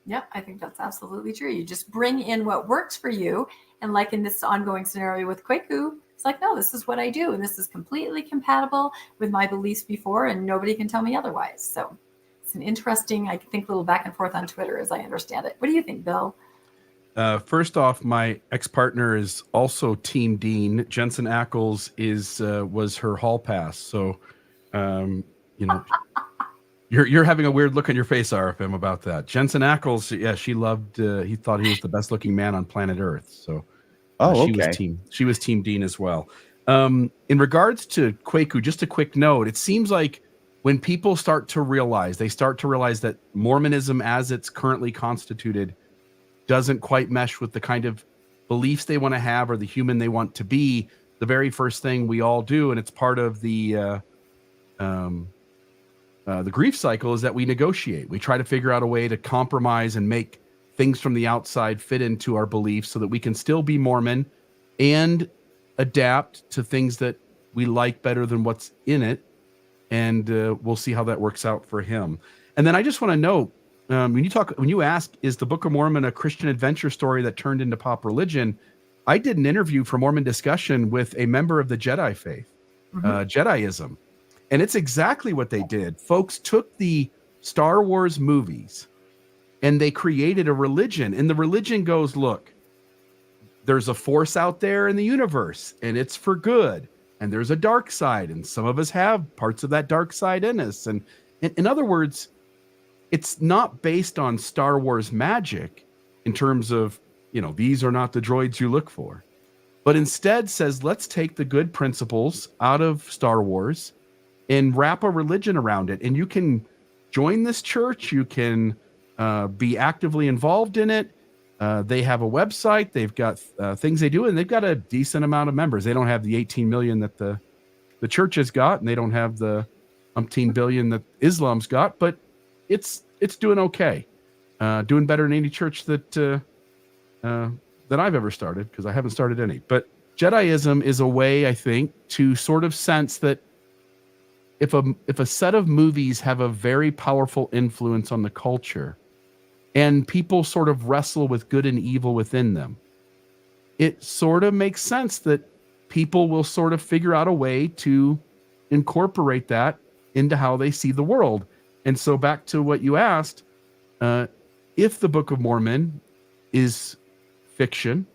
Yep, I think that's absolutely true. You just bring in what works for you. And like in this ongoing scenario with Kwaku, it's like, no, this is what I do. And this is completely compatible with my beliefs before, and nobody can tell me otherwise. So it's an interesting, I think, little back and forth on Twitter as I understand it. What do you think, Bill? First off, my ex-partner is also Team Dean. Jensen Ackles was her hall pass. So, you're having a weird look on your face, RFM, about that. Jensen Ackles, yeah, she loved. He thought he was the best-looking man on planet Earth. So, she was Team Dean as well. In regards to Kwaku, just a quick note. It seems like when people start to realize that Mormonism, as it's currently constituted, doesn't quite mesh with the kind of beliefs they want to have or the human they want to be, the very first thing we all do, and it's part of the grief cycle, is that we negotiate. We try to figure out a way to compromise and make things from the outside fit into our beliefs so that we can still be Mormon and adapt to things that we like better than what's in it. And we'll see how that works out for him. And then I just want to know, when you ask, is the Book of Mormon a Christian adventure story that turned into pop religion? I did an interview for Mormon Discussion with a member of the Jedi faith, Jediism. And it's exactly what they did. Folks took the Star Wars movies and they created a religion. And the religion goes, look, there's a force out there in the universe and it's for good. And there's a dark side. And some of us have parts of that dark side in us. And in other words, it's not based on Star Wars magic in terms of, these are not the droids you look for, but instead says, let's take the good principles out of Star Wars and wrap a religion around it. And you can join this church. You can be actively involved in it. They have a website. They've got things they do, and they've got a decent amount of members. They don't have the 18 million that the church has got, and they don't have the umpteen billion that Islam's got, but it's doing okay. Doing better than any church that I've ever started, because I haven't started any. But Jediism is a way, I think, to sort of sense that if a set of movies have a very powerful influence on the culture, and people sort of wrestle with good and evil within them, it sort of makes sense that people will sort of figure out a way to incorporate that into how they see the world. And so back to what you asked, if the Book of Mormon is fiction,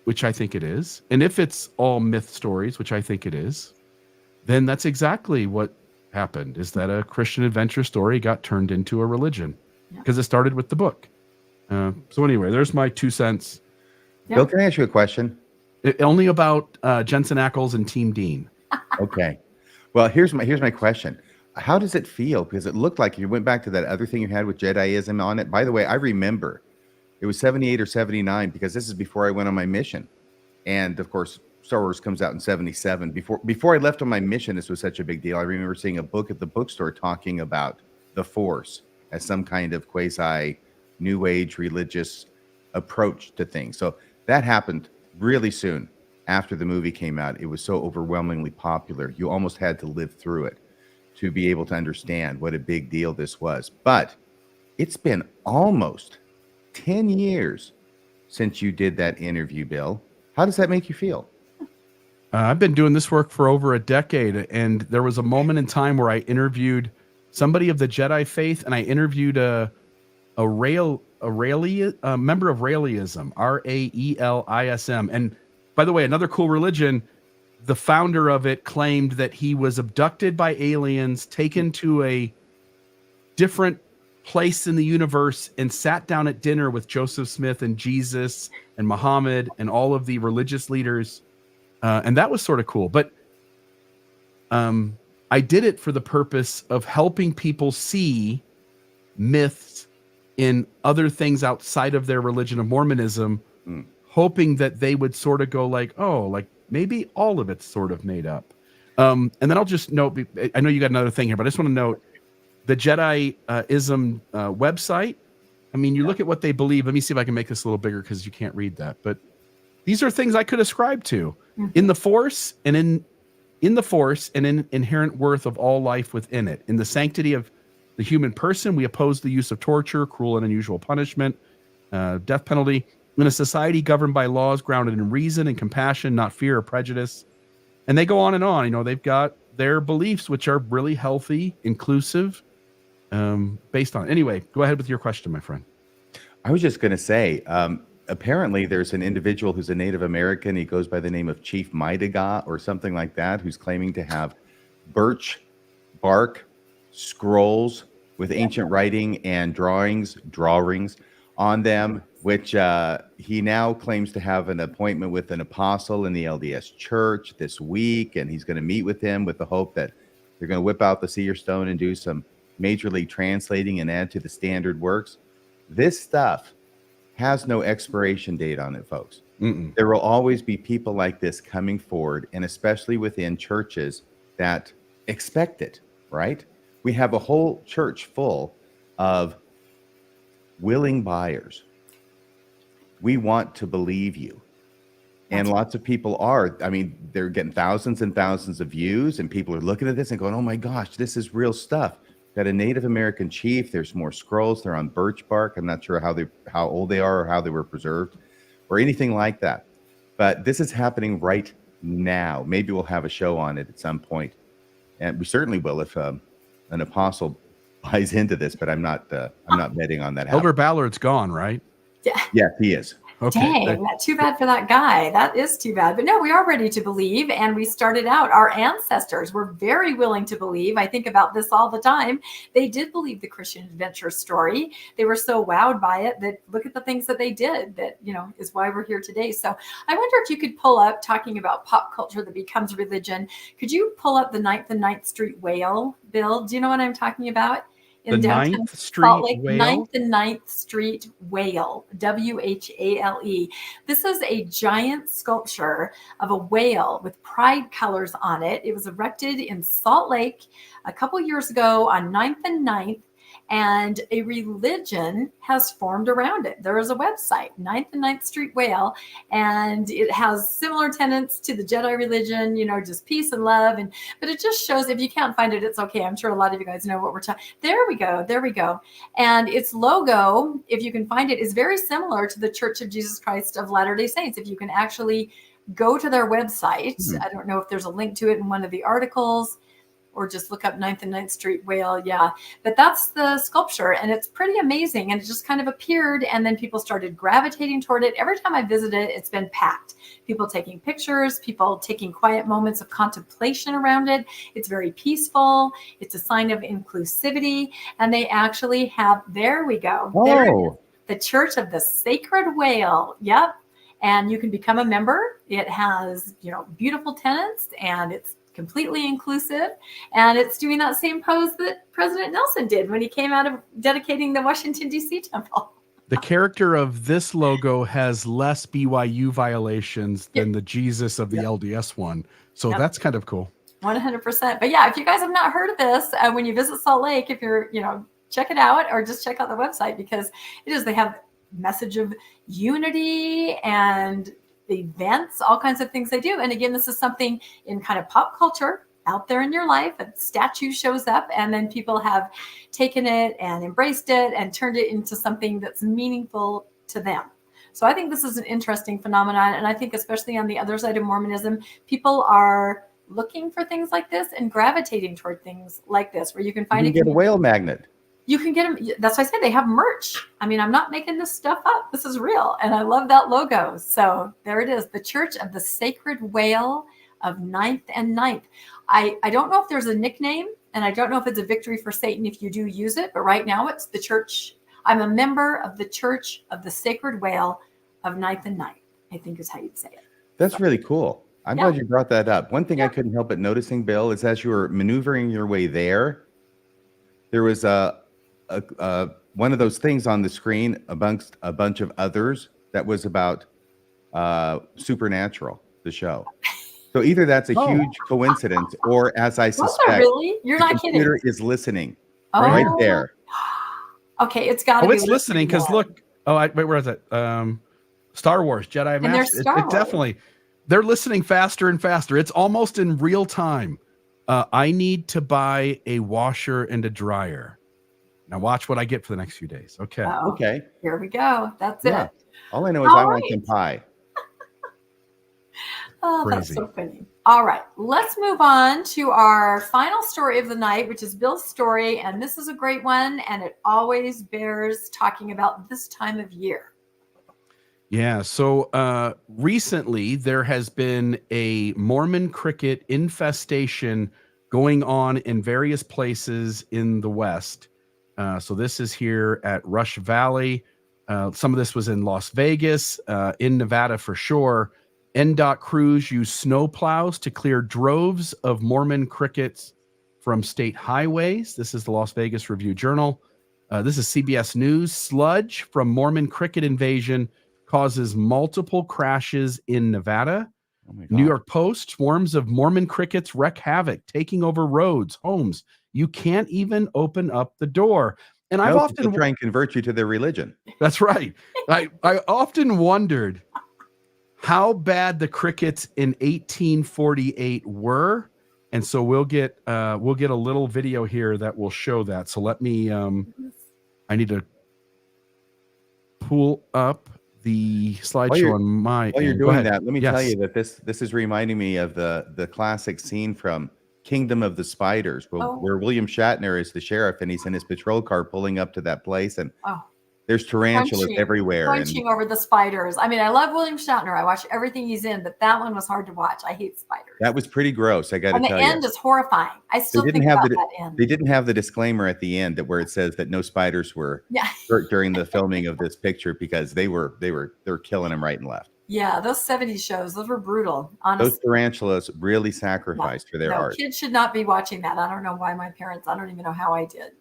which I think it is, and if it's all myth stories, which I think it is, then that's exactly what happened, is that a Christian adventure story got turned into a religion because it started with the book. So anyway, there's my 2 cents. Yeah. Bill, can I ask you a question? Only about Jensen Ackles and Team Dean. Okay. Well, here's my question. How does it feel? Because it looked like you went back to that other thing you had with Jediism on it. By the way, I remember it was 78 or 79, because this is before I went on my mission. And of course, Star Wars comes out in 77. Before I left on my mission, this was such a big deal. I remember seeing a book at the bookstore talking about the Force as some kind of quasi New Age religious approach to things. So that happened really soon after the movie came out. It was so overwhelmingly popular. You almost had to live through it to be able to understand what a big deal this was. But it's been almost 10 years since you did that interview, Bill. How does that make you feel? I've been doing this work for over a decade, and there was a moment in time where I interviewed somebody of the Jedi faith, and I interviewed a member of Raelism, Raelism. And by the way, another cool religion, the founder of it claimed that he was abducted by aliens, taken to a different place in the universe, and sat down at dinner with Joseph Smith and Jesus and Muhammad and all of the religious leaders. And that was sort of cool. But I did it for the purpose of helping people see myths in other things outside of their religion of Mormonism, hoping that they would sort of go like, oh, like maybe all of it's sort of made up. And then I'll just note, I know you got another thing here, but I just want to note the Jediism website. I mean, you look at what they believe. Let me see if I can make this a little bigger because you can't read that. But these are things I could ascribe to in the Force and in the Force and in inherent worth of all life within it. In the sanctity of the human person, we oppose the use of torture, cruel and unusual punishment, death penalty. In a society governed by laws grounded in reason and compassion, not fear or prejudice. And they go on and on. You know, they've got their beliefs, which are really healthy, inclusive, based on it. Anyway, go ahead with your question, my friend. I was just going to say, apparently there's an individual who's a Native American. He goes by the name of Chief Maidaga or something like that, who's claiming to have birch bark scrolls with ancient writing and drawings on them, which he now claims to have an appointment with an apostle in the LDS church this week. And he's going to meet with him with the hope that they're going to whip out the seer stone and do some major league translating and add to the standard works. This stuff has no expiration date on it, folks. There will always be people like this coming forward, and especially within churches that expect it, right? We have a whole church full of willing buyers. We want to believe you. And lots of people are. I mean, they're getting thousands and thousands of views, and people are looking at this and going, oh my gosh, this is real stuff. Got a Native American chief. There's more scrolls. They're on birch bark. I'm not sure how old they are or how they were preserved or anything like that. But this is happening right now. Maybe we'll have a show on it at some point and we certainly will if an apostle buys into this. But I'm not betting on that. Elder Ballard's gone, right? Yeah, he is. Okay. Dang, too bad for that guy. That is too bad. But no, we are ready to believe. And we started out, our ancestors were very willing to believe. I think about this all the time. They did believe the Christian adventure story. They were so wowed by it that look at the things that they did that, is why we're here today. So I wonder if you could pull up, talking about pop culture that becomes religion, could you pull up the 9th and 9th Street Whale, Bill? Do you know what I'm talking about? The downtown 9th Street Salt Lake, Whale? 9th and 9th Street Whale, WHALE. This is a giant sculpture of a whale with pride colors on it. It was erected in Salt Lake a couple years ago on 9th and 9th, and a religion has formed around it. There is a website, 9th and 9th Street Whale, and it has similar tenets to the Jedi religion, just peace and love. But it just shows, if you can't find it, it's okay. I'm sure a lot of you guys know what we're talking. There we go. And its logo, if you can find it, is very similar to the Church of Jesus Christ of Latter-day Saints. If you can actually go to their website, I don't know if there's a link to it in one of the articles, or just look up 9th and 9th Street Whale. Yeah, but that's the sculpture, and it's pretty amazing. And it just kind of appeared, and then people started gravitating toward it. Every time I visit it, it's been packed. People taking pictures, people taking quiet moments of contemplation around it. It's very peaceful. It's a sign of inclusivity. And they actually have, there we go. Oh. There it is, the Church of the Sacred Whale. Yep. And you can become a member. It has, beautiful tenets, and it's completely inclusive, and it's doing that same pose that President Nelson did when he came out of dedicating the Washington, D.C. temple. The character of this logo has less BYU violations than the Jesus of the LDS one, so that's kind of cool. 100%. But yeah, if you guys have not heard of this, when you visit Salt Lake, if you're, check it out, or just check out the website, because they have message of unity and events, all kinds of things they do. And again, this is something in kind of pop culture out there in your life. A statue shows up, and then people have taken it and embraced it and turned it into something that's meaningful to them. So I think this is an interesting phenomenon. And I think especially on the other side of Mormonism, people are looking for things like this and gravitating toward things like this, where you can find get a whale magnet. You can get them. That's why I said they have merch. I mean, I'm not making this stuff up. This is real. And I love that logo. So there it is. The Church of the Sacred Whale of 9th and 9th. I don't know if there's a nickname, and I don't know if it's a victory for Satan if you do use it. But right now it's the Church. I'm a member of the Church of the Sacred Whale of 9th and 9th, I think is how you'd say it. That's really cool. I'm glad you brought that up. One thing I couldn't help but noticing, Bill, is as you were maneuvering your way there was one of those things on the screen amongst a bunch of others that was about Supernatural, the show. So either that's a huge coincidence, or as I suspect, really? You're the not computer kidding. is listening right there. Okay, it's got to be. It's listening because look. Wait, where is it? Star Wars Jedi Master. It definitely. They're listening faster and faster. It's almost in real time. I need to buy a washer and a dryer. Now watch what I get for the next few days. Okay. Okay. Here we go. That's it. All I know is I want some pie. Oh, Crazy. That's so funny. All right. Let's move on to our final story of the night, which is Bill's story. And this is a great one. And it always bears talking about this time of year. Yeah. So recently there has been a Mormon cricket infestation going on in various places in the West. So this is here at Rush Valley. Some of this was in Las Vegas, in Nevada for sure. NDOT crews use snow plows to clear droves of Mormon crickets from state highways. This is the Las Vegas Review-Journal. This is CBS News. Sludge from Mormon cricket invasion causes multiple crashes in Nevada. New York Post, swarms of Mormon crickets wreak havoc, taking over roads, homes. You can't even open up the door. And I've often try and convert you to their religion. That's right. I often wondered how bad the crickets in 1848 were. And so we'll get a little video here that will show that. So let me I need to pull up the slideshow on my while you're doing that, let me tell you that this is reminding me of the classic scene from Kingdom of the Spiders, where William Shatner is the sheriff, and he's in his patrol car pulling up to that place, and there's tarantulas everywhere. Crunching over the spiders. I mean, I love William Shatner. I watch everything he's in, but that one was hard to watch. I hate spiders. That was pretty gross, I got to tell you. And the end is horrifying. I still think about that end. They didn't have the disclaimer at the end where it says that no spiders were hurt during the filming of this picture, because they were killing them right and left. Yeah, those 70s shows, those were brutal. Honestly. Those tarantulas really sacrificed for their art. Kids should not be watching that. I don't know why my parents, I don't even know how I did.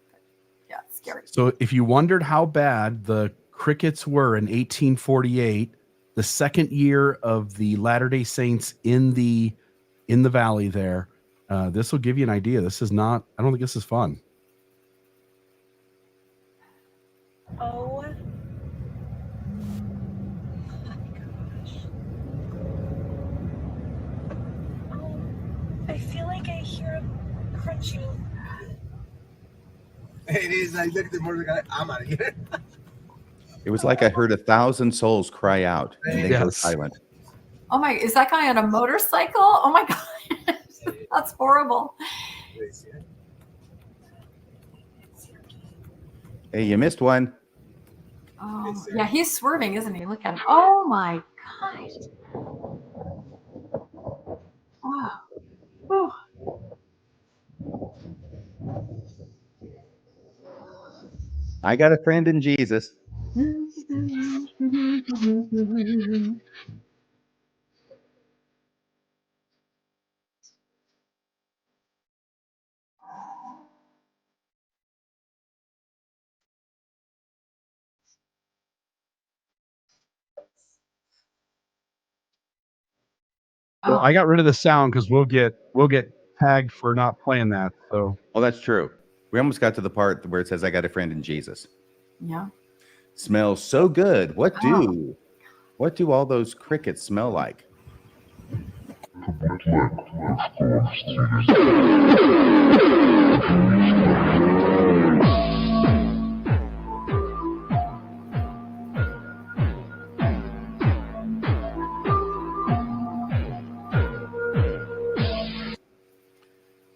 Yeah, it's scary. So if you wondered how bad the Crickets were in 1848, the second year of the Latter-day Saints in the valley there, this will give you an idea. This is not, I don't think this is fun. Oh my gosh. I feel like I hear a crunching. It is. I looked at the motor guy. I'm out of here. It was like I heard 1,000 souls cry out and then go silent. Oh my, is that guy on a motorcycle? Oh my God. That's horrible. Hey, you missed one. Oh, yeah, he's swerving, isn't he? Look at him. Oh my gosh. Wow. Whew. I got a friend in Jesus. Well, I got rid of the sound because we'll get tagged for not playing that. So, well, that's true. We almost got to the part where it says, "I got a friend in Jesus." Yeah. Smells so good. What do all those crickets smell like?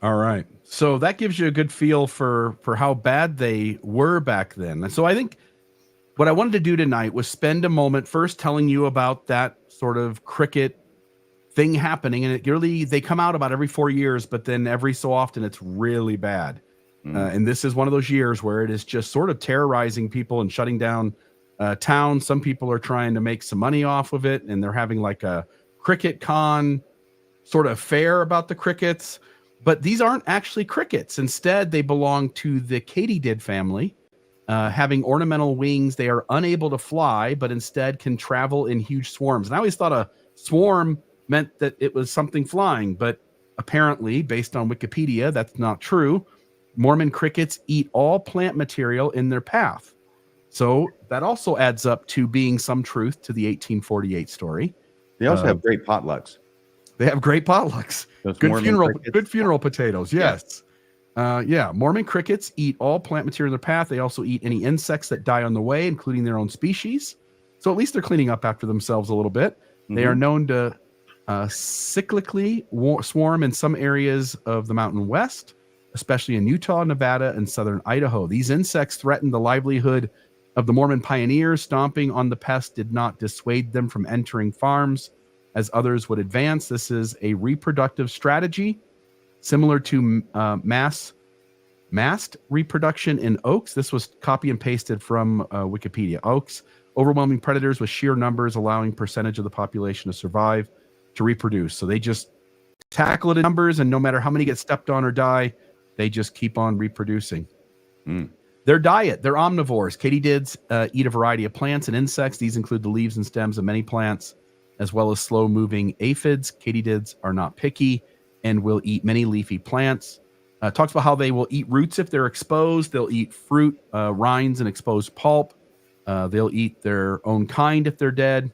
all right. So that gives you a good feel for how bad they were back then. And so I think what I wanted to do tonight was spend a moment first telling you about that sort of cricket thing happening. And it really, they come out about every 4 years, but then every so often it's really bad. And this is one of those years where it is just sort of terrorizing people and shutting down towns. Some people are trying to make some money off of it, and they're having like a cricket con sort of fair about the crickets. But these aren't actually crickets. Instead, they belong to the katydid family. Having ornamental wings, they are unable to fly, but instead can travel in huge swarms. And I always thought a swarm meant that it was something flying, but apparently, based on Wikipedia, that's not true. Mormon crickets eat all plant material in their path. So that also adds up to being some truth to the 1848 story. They also have great potlucks. They have great potlucks. Good funeral potatoes. Yes. Mormon crickets eat all plant material in their path. They also eat any insects that die on the way, including their own species. So at least they're cleaning up after themselves a little bit. They are known to cyclically swarm in some areas of the Mountain West, especially in Utah, Nevada, and southern Idaho. These insects threaten the livelihood of the Mormon pioneers. Stomping on the pest did not dissuade them from entering farms as others would advance. This is a reproductive strategy similar to massed reproduction in oaks. This was copy and pasted from Wikipedia. Oaks, overwhelming predators with sheer numbers, allowing percentage of the population to survive to reproduce. So they just tackle it in numbers, and no matter how many get stepped on or die, they just keep on reproducing. Their diet, they're omnivores. Katydids eat a variety of plants and insects. These include the leaves and stems of many plants, as well as slow-moving aphids. Katydids are not picky and will eat many leafy plants. Talks about how they will eat roots if they're exposed. They'll eat fruit, rinds, and exposed pulp. They'll eat their own kind if they're dead,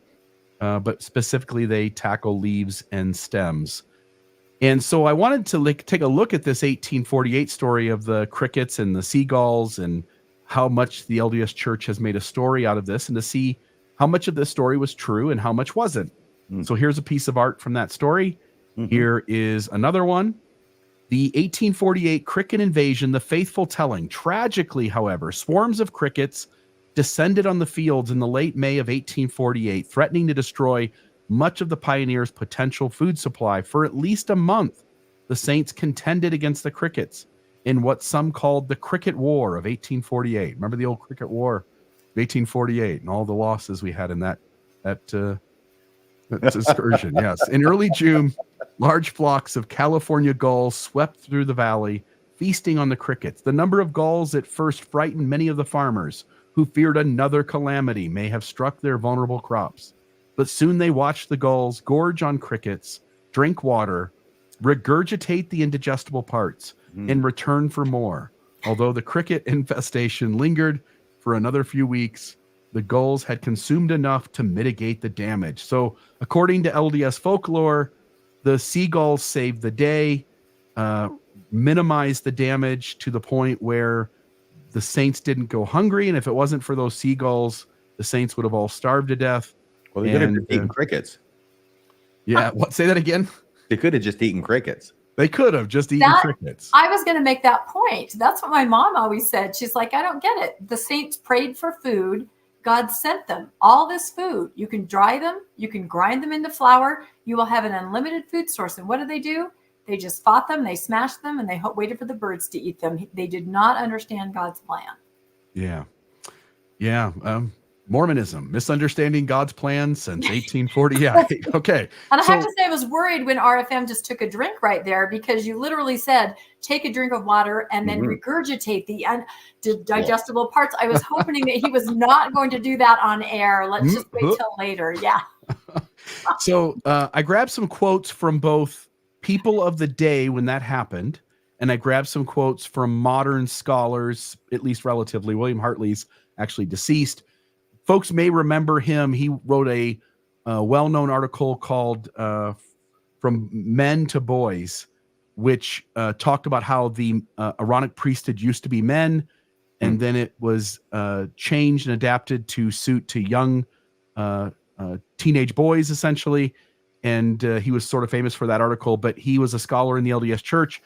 but specifically they tackle leaves and stems. And so I wanted to take a look at this 1848 story of the crickets and the seagulls and how much the LDS Church has made a story out of this, and to see how much of this story was true and how much wasn't. So here's a piece of art from that story. Here is another one. The 1848 cricket invasion, the faithful telling. Tragically, however, swarms of crickets descended on the fields in the late May of 1848, threatening to destroy much of the pioneers' potential food supply. For at least a month, the Saints contended against the crickets in what some called the Cricket War of 1848. Remember the old Cricket War of 1848 and all the losses we had in that excursion? Yes. In early June, large flocks of California gulls swept through the valley, feasting on the crickets. The number of gulls at first frightened many of the farmers who feared another calamity may have struck their vulnerable crops. But soon they watched the gulls gorge on crickets, drink water, regurgitate the indigestible parts in return for more. Although the cricket infestation lingered for another few weeks, the gulls had consumed enough to mitigate the damage. So according to LDS folklore, the seagulls saved the day, minimized the damage to the point where the Saints didn't go hungry. And if it wasn't for those seagulls, the Saints would have all starved to death. Well, they could have just eaten crickets. Yeah. What? Say that again? They could have just eaten crickets. They could have just eaten crickets. I was going to make that point. That's what my mom always said. She's like, I don't get it. The Saints prayed for food. God sent them all this food. You can dry them. You can grind them into flour. You will have an unlimited food source. And what do? They just fought them. They smashed them, and they waited for the birds to eat them. They did not understand God's plan. Yeah. Yeah. Mormonism, misunderstanding God's plan since 1848. Okay. And I have to say, I was worried when RFM just took a drink right there, because you literally said, take a drink of water and then regurgitate the digestible parts. I was hoping that he was not going to do that on air. Let's just wait till later. Yeah. So I grabbed some quotes from both people of the day when that happened, and I grabbed some quotes from modern scholars, at least relatively. William Hartley's actually deceased. Folks may remember him. He wrote a well-known article called From Men to Boys, which talked about how the Aaronic priesthood used to be men, and then it was changed and adapted to suit to young teenage boys, essentially. And he was sort of famous for that article, but he was a scholar in the LDS Church.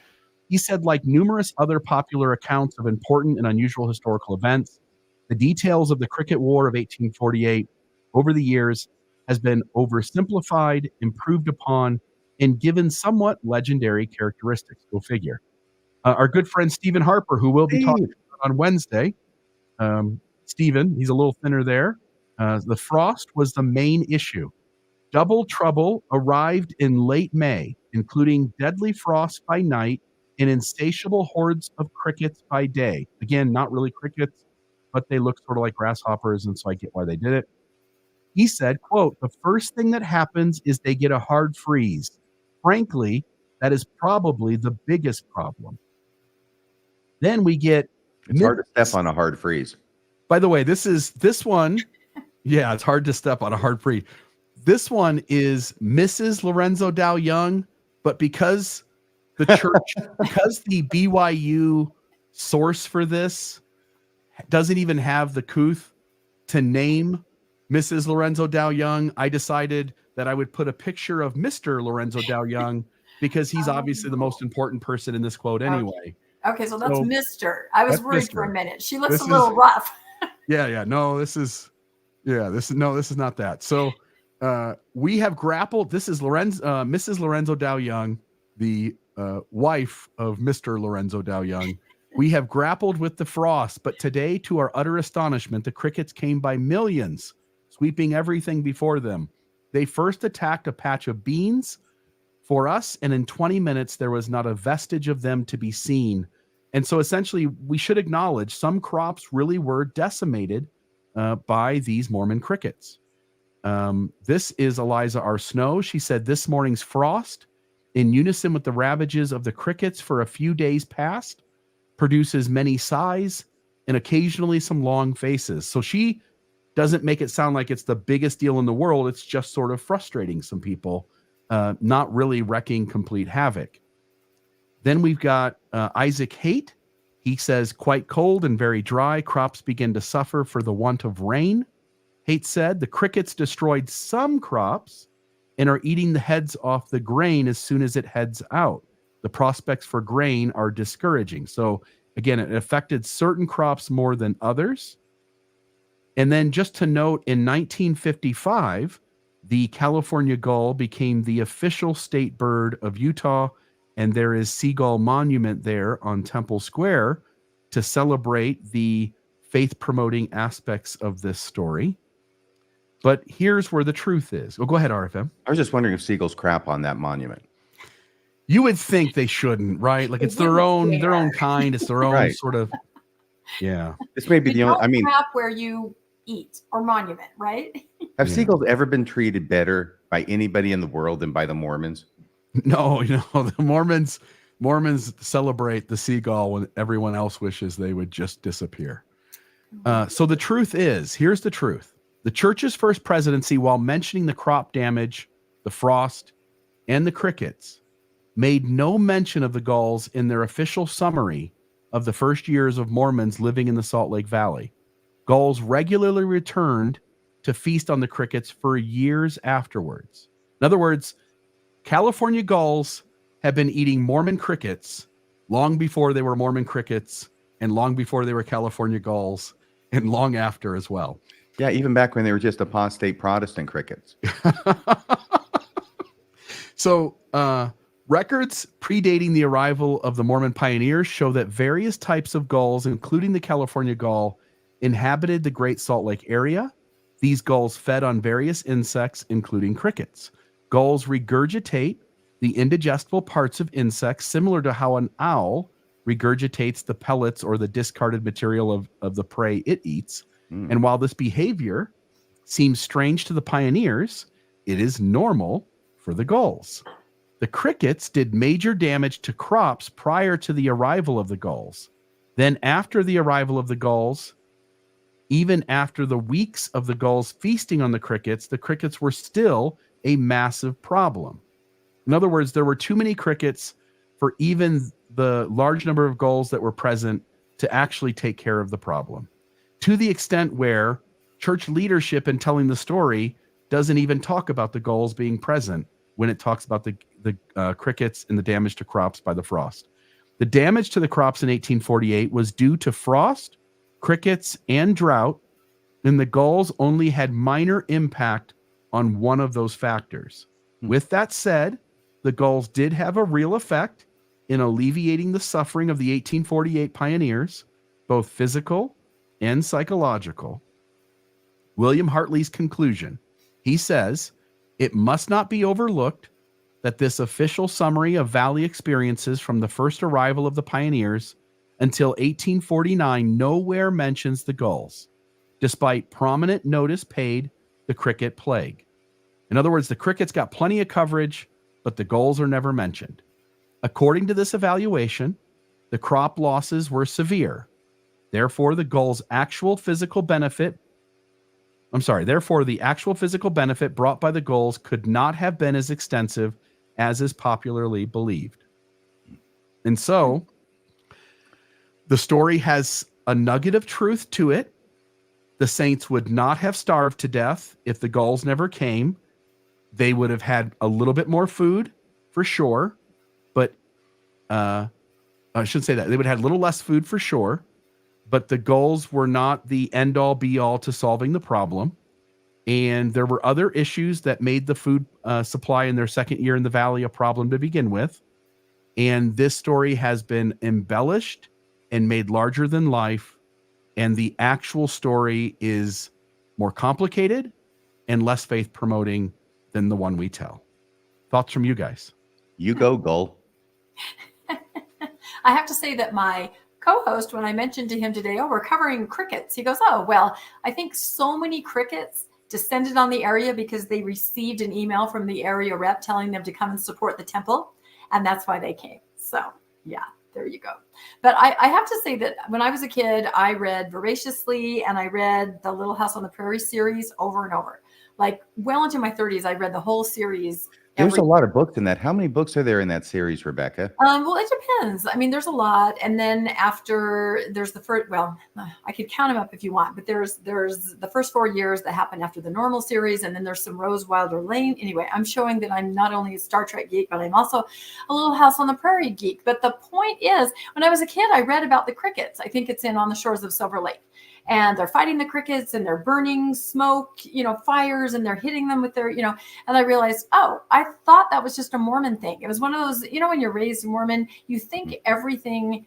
He said, like numerous other popular accounts of important and unusual historical events, the details of the Cricket War of 1848 over the years has been oversimplified, improved upon, and given somewhat legendary characteristics. Go figure. Our good friend Stephen Harper, who will be talking on Wednesday. Stephen, he's a little thinner there. The frost was the main issue. Double trouble arrived in late May, including deadly frost by night and insatiable hordes of crickets by day. Again, not really crickets, but they look sort of like grasshoppers, and so I get why they did it. He said, quote, the first thing that happens is they get a hard freeze. Frankly, that is probably the biggest problem. Then we get... It's hard to step on a hard freeze. By the way, this one, yeah, it's hard to step on a hard freeze. This one is Mrs. Lorenzo Dow Young, but because the church, because the BYU source for this doesn't even have the couth to name Mrs. Lorenzo Dow Young, I decided that I would put a picture of Mr. Lorenzo Dow Young, because he's obviously the most important person in this quote anyway. Okay, so that's Mr. I was worried for a minute. She looks a little rough. No, this is not that. So we have grappled. This is Mrs. Lorenzo Dow Young, the wife of Mr. Lorenzo Dow Young. We have grappled with the frost, but today, to our utter astonishment, the crickets came by millions, sweeping everything before them. They first attacked a patch of beans for us, and in 20 minutes, there was not a vestige of them to be seen. And so essentially, we should acknowledge some crops really were decimated by these Mormon crickets. This is Eliza R. Snow. She said, this morning's frost, in unison with the ravages of the crickets for a few days past, produces many sighs and occasionally some long faces. So she doesn't make it sound like it's the biggest deal in the world. It's just sort of frustrating some people, not really wrecking complete havoc. Then we've got Isaac Haight. He says, quite cold and very dry. Crops begin to suffer for the want of rain. Haight said, the crickets destroyed some crops and are eating the heads off the grain as soon as it heads out. the prospects for grain are discouraging. So again, it affected certain crops more than others. And then just to note, in 1955, the California gull became the official state bird of Utah, and there is Seagull Monument there on Temple Square to celebrate the faith-promoting aspects of this story. But here's where the truth is. Oh, go ahead, RFM. I was just wondering if seagulls crap on that monument. You would think they shouldn't, right? Like it's their own kind. It's their own Right. sort of, yeah. This may be You the only. I don't mean, crap where you eat or monument, right? have Yeah. seagulls ever been treated better by anybody in the world than by the Mormons? No, the Mormons celebrate the seagull when everyone else wishes they would just disappear. So the truth is, here's the truth. The church's first presidency, while mentioning the crop damage, the frost, and the crickets, made no mention of the gulls in their official summary of the first years of Mormons living in the Salt Lake Valley. Gulls regularly returned to feast on the crickets for years afterwards. In other words, California gulls have been eating Mormon crickets long before they were Mormon crickets and long before they were California gulls and long after as well. Yeah, even back when they were just apostate Protestant crickets. So records predating the arrival of the Mormon pioneers show that various types of gulls, including the California gull, inhabited the Great Salt Lake area. These gulls fed on various insects, including crickets. Gulls regurgitate the indigestible parts of insects, similar to how an owl regurgitates the pellets or the discarded material of the prey it eats. And while this behavior seems strange to the pioneers, it is normal for the gulls. The crickets did major damage to crops prior to the arrival of the gulls. Then after the arrival of the gulls, even after the weeks of the gulls feasting on the crickets were still a massive problem. In other words, there were too many crickets for even the large number of gulls that were present to actually take care of the problem. To the extent where church leadership in telling the story doesn't even talk about the gulls being present when it talks about the crickets and the damage to crops by the frost. The damage to the crops in 1848 was due to frost, crickets, and drought, and the gulls only had minor impact on one of those factors. With that said, the gulls did have a real effect in alleviating the suffering of the 1848 pioneers, both physical and psychological. William Hartley's conclusion, he says, it must not be overlooked that this official summary of valley experiences from the first arrival of the pioneers until 1849 nowhere mentions the gulls, despite prominent notice paid the cricket plague. In other words, the crickets got plenty of coverage, but the gulls are never mentioned. According to this evaluation, the crop losses were severe. Therefore, the actual physical benefit brought by the gulls could not have been as extensive as is popularly believed. And so, the story has a nugget of truth to it. The saints would not have starved to death if the gulls never came. They would have had a little bit more food, for sure, but I shouldn't say that. They would have had a little less food, for sure, but the gulls were not the end-all, be-all to solving the problem. And there were other issues that made the food supply in their second year in the valley a problem to begin with. And this story has been embellished and made larger than life. And the actual story is more complicated and less faith-promoting than the one we tell. Thoughts from you guys? You go, gull. I have to say that my co-host, when I mentioned to him today, oh, we're covering crickets, he goes, oh, well, I think so many crickets descended on the area because they received an email from the area rep telling them to come and support the temple. And that's why they came. So yeah, there you go. But I have to say that when I was a kid, I read voraciously, and I read the Little House on the Prairie series over and over. Like well into my 30s, I read the whole series There's a lot of books in that. How many books are there in that series, Rebecca? Well, it depends. I mean, there's a lot. And then after there's the first, well, I could count them up if you want, but there's the first 4 years that happen after the normal series. And then there's some Rose Wilder Lane. Anyway, I'm showing that I'm not only a Star Trek geek, but I'm also a Little House on the Prairie geek. But the point is, when I was a kid, I read about the crickets. I think it's in On the Shores of Silver Lake. And they're fighting the crickets and they're burning smoke, fires, and they're hitting them with their, and I realized, oh, I thought that was just a Mormon thing. It was one of those, when you're raised Mormon, you think everything,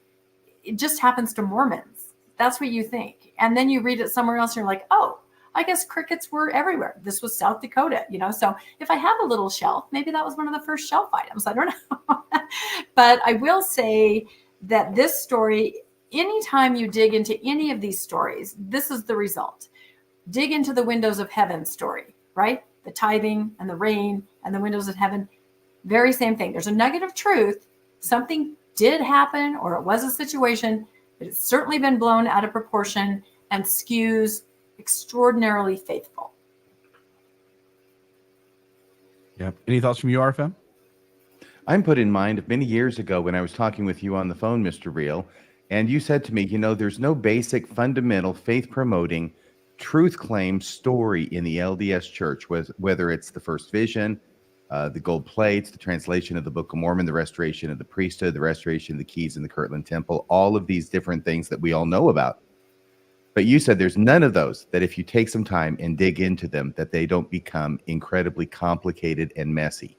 it just happens to Mormons. That's what you think. And then you read it somewhere else and you're like, oh, I guess crickets were everywhere. This was South Dakota, So if I have a little shelf, maybe that was one of the first shelf items. I don't know. But I will say that this story, anytime you dig into any of these stories, this is the result. Dig into the windows of heaven story, right? The tithing and the rain and the windows of heaven, very same thing. There's a nugget of truth. Something did happen, or it was a situation, but it's certainly been blown out of proportion and skews extraordinarily faithful. Yep. Any thoughts from you, RFM? I'm put in mind of many years ago when I was talking with you on the phone, Mr. Real, and you said to me, there's no basic, fundamental, faith-promoting, truth claim story in the LDS Church, whether it's the first vision, the gold plates, the translation of the Book of Mormon, the restoration of the priesthood, the restoration of the keys in the Kirtland Temple, all of these different things that we all know about. But you said there's none of those that if you take some time and dig into them, that they don't become incredibly complicated and messy.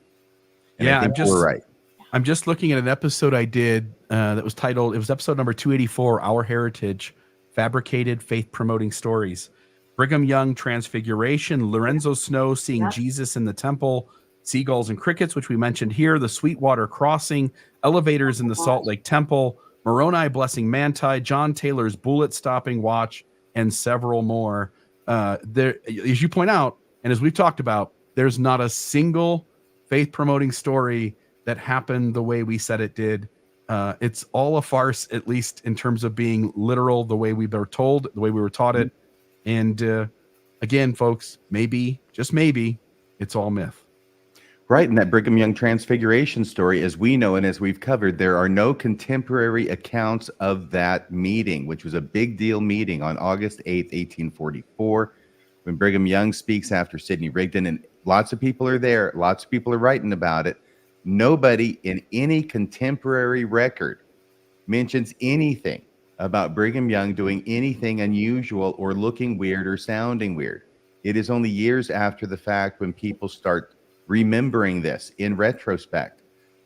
And I think we're right. I'm just looking at an episode I did that was titled, it was episode number 284, Our Heritage, Fabricated Faith-Promoting Stories. Brigham Young Transfiguration, Lorenzo Snow seeing Jesus in the temple, seagulls and crickets, which we mentioned here, the Sweetwater Crossing, elevators in the Salt Lake Temple, Moroni blessing Manti, John Taylor's bullet stopping watch, and several more. There, as you point out, and as we've talked about, there's not a single faith-promoting story that happened the way we said it did. It's all a farce, at least in terms of being literal, the way we were told, the way we were taught it. And again, folks, maybe, just maybe, it's all myth. Right. And that Brigham Young Transfiguration story, as we know and as we've covered, there are no contemporary accounts of that meeting, which was a big deal meeting on August 8th, 1844, when Brigham Young speaks after Sidney Rigdon. And lots of people are there. Lots of people are writing about it. Nobody in any contemporary record mentions anything about Brigham Young doing anything unusual or looking weird or sounding weird. It is only years after the fact when people start remembering this in retrospect.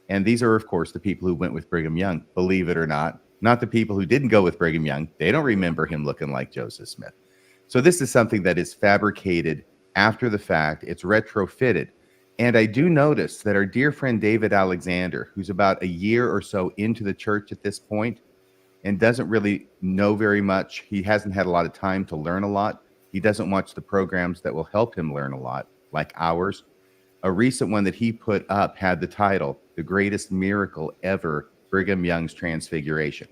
And these are, of course, the people who went with Brigham Young, believe it or not the people who didn't go with Brigham Young. They don't remember him looking like Joseph Smith. So this is something that is fabricated after the fact. It's retrofitted. And I do notice that our dear friend David Alexander, who's about a year or so into the church at this point and doesn't really know very much, he hasn't had a lot of time to learn a lot. He doesn't watch the programs that will help him learn a lot, like ours. A recent one that he put up had the title, The Greatest Miracle Ever, Brigham Young's Transfiguration.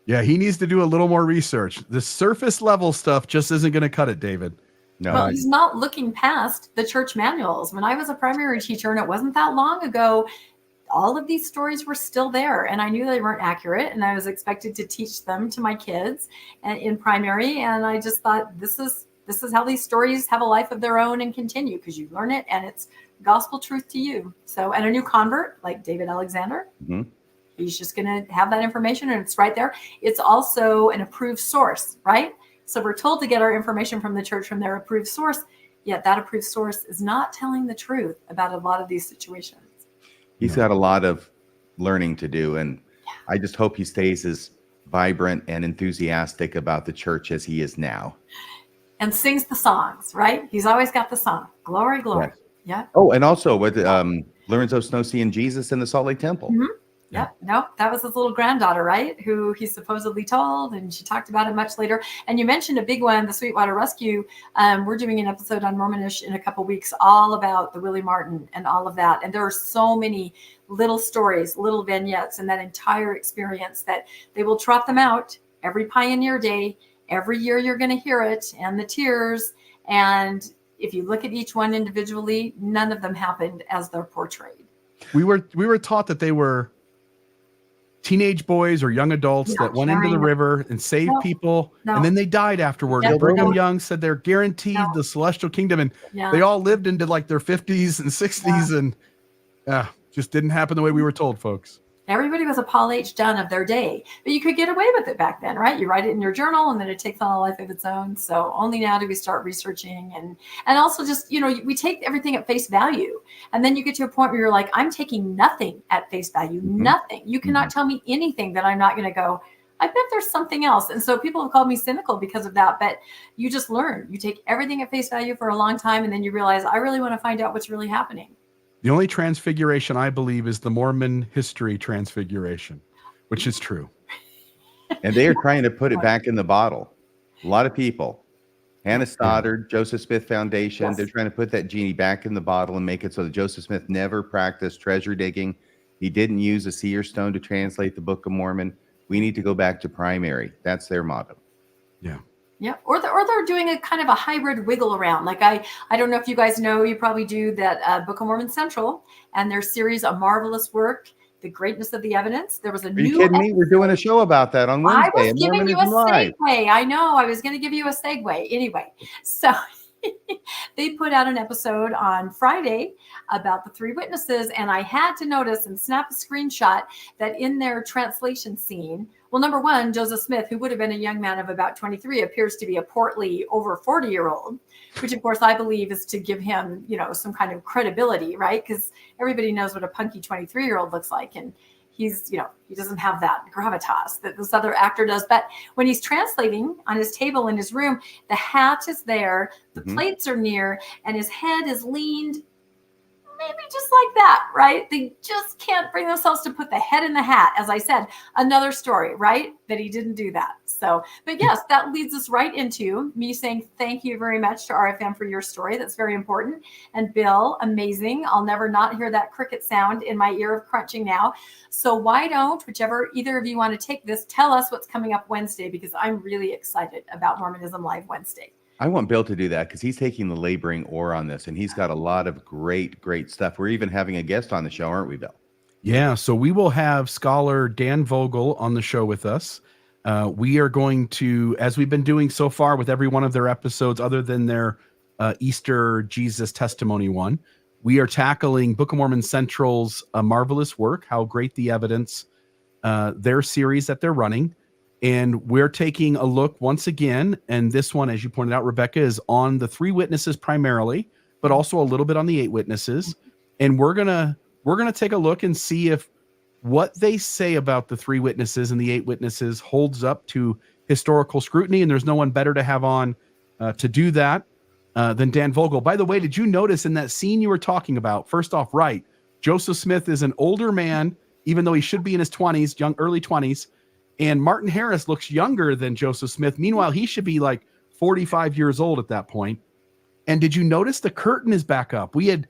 Yeah, he needs to do a little more research. The surface level stuff just isn't going to cut it, David. No. Well, he's not looking past the church manuals. When I was a primary teacher, and it wasn't that long ago, all of these stories were still there. And I knew they weren't accurate. And I was expected to teach them to my kids in primary. And I just thought, this is how these stories have a life of their own and continue, because you learn it and it's gospel truth to you. So, and a new convert like David Alexander, he's just going to have that information and it's right there. It's also an approved source, right? So we're told to get our information from the church from their approved source, yet that approved source is not telling the truth about a lot of these situations. He's got a lot of learning to do, and I just hope he stays as vibrant and enthusiastic about the church as he is now. And sings the songs, right? He's always got the song, Glory, Glory. Yes. Yeah. Oh, and also with Lorenzo Snow seeing Jesus in the Salt Lake Temple. Yeah. No, that was his little granddaughter, right? Who he supposedly told, and she talked about it much later. And you mentioned a big one, the Sweetwater Rescue. We're doing an episode on Mormonish in a couple weeks, all about the Willie Martin and all of that. And there are so many little stories, little vignettes, and that entire experience that they will trot them out every Pioneer Day. Every year you're going to hear it, and the tears. And if you look at each one individually, none of them happened as they're portrayed. We were taught that they were teenage boys or young adults that went into the river and saved people, and then they died afterward. Yeah. And Brigham Young said they're guaranteed the celestial kingdom, and they all lived into like their 50s and 60s, and just didn't happen the way we were told, folks. Everybody was a Paul H. Dunn of their day, but you could get away with it back then, right? You write it in your journal and then it takes on a life of its own. So only now do we start researching and also just, we take everything at face value. And then you get to a point where you're like, I'm taking nothing at face value, nothing. You cannot tell me anything that I'm not going to go, I bet there's something else. And so people have called me cynical because of that, but you just learn. You take everything at face value for a long time and then you realize, I really want to find out what's really happening. The only transfiguration I believe is the Mormon history transfiguration, which is true. And they are trying to put it back in the bottle. A lot of people, Hannah Stoddard, Joseph Smith Foundation, they're trying to put that genie back in the bottle and make it so that Joseph Smith never practiced treasure digging. He didn't use a seer stone to translate the Book of Mormon. We need to go back to primary. That's their motto. Yeah. Yeah, or they're doing a kind of a hybrid wiggle around. Like I don't know if you guys know, you probably do, that Book of Mormon Central and their series, A Marvelous Work, The Greatness of the Evidence. There was a new. Are you kidding me? We're doing a show about that on Wednesday. I was giving you a segue. I know. I was going to give you a segue. Anyway, so they put out an episode on Friday about the three witnesses, and I had to notice and snap a screenshot that in their translation scene, well, number one, Joseph Smith, who would have been a young man of about 23, appears to be a portly over 40-year-old, which of course I believe is to give him, some kind of credibility, right? Because everybody knows what a punky 23-year-old looks like, and he's, he doesn't have that gravitas that this other actor does. But when he's translating on his table in his room, the hat is there, the plates are near, and his head is leaned maybe just like that, right? They just can't bring themselves to put the head in the hat. As I said, another story, right? That he didn't do that. So, but yes, that leads us right into me saying thank you very much to RFM for your story. That's very important. And Bill, amazing. I'll never not hear that cricket sound in my ear of crunching now. So why don't, whichever either of you want to take this, tell us what's coming up Wednesday, because I'm really excited about Mormonism Live Wednesday. I want Bill to do that because he's taking the laboring oar on this, and he's got a lot of great stuff. We're even having a guest on the show, aren't we, Bill? Yeah, so we will have scholar Dan Vogel on the show with us. We are going to, as we've been doing so far with every one of their episodes, other than their Easter Jesus testimony one, we are tackling Book of Mormon Central's A Marvelous Work, How Great the Evidence, their series that they're running. And we're taking a look once again, and this one, as you pointed out, Rebecca, is on the three witnesses primarily, but also a little bit on the eight witnesses. And we're gonna take a look and see if what they say about the three witnesses and the eight witnesses holds up to historical scrutiny. And there's no one better to have on to do that than Dan Vogel. By the way, did you notice in that scene you were talking about? First off, right, Joseph Smith is an older man, even though he should be in his 20s, early 20s. And Martin Harris looks younger than Joseph Smith. Meanwhile, he should be like 45 years old at that point. And did you notice the curtain is back up? We had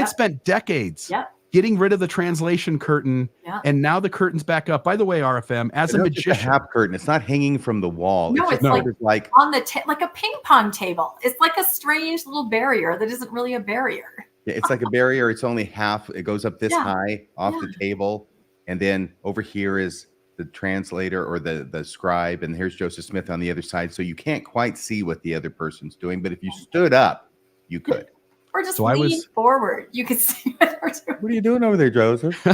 spent decades getting rid of the translation curtain, and now the curtain's back up. By the way, RFM, as a magician, it's a half curtain. It's not hanging from the wall. No, it's like on the like a ping pong table. It's like a strange little barrier that isn't really a barrier. Yeah, it's like a barrier. It's only half. It goes up this high off the table, and then over here is the translator or the scribe, and here's Joseph Smith on the other side. So you can't quite see what the other person's doing, but if you stood up, you could. Or just lean forward. You could see what they're doing. What are you doing over there, Joseph?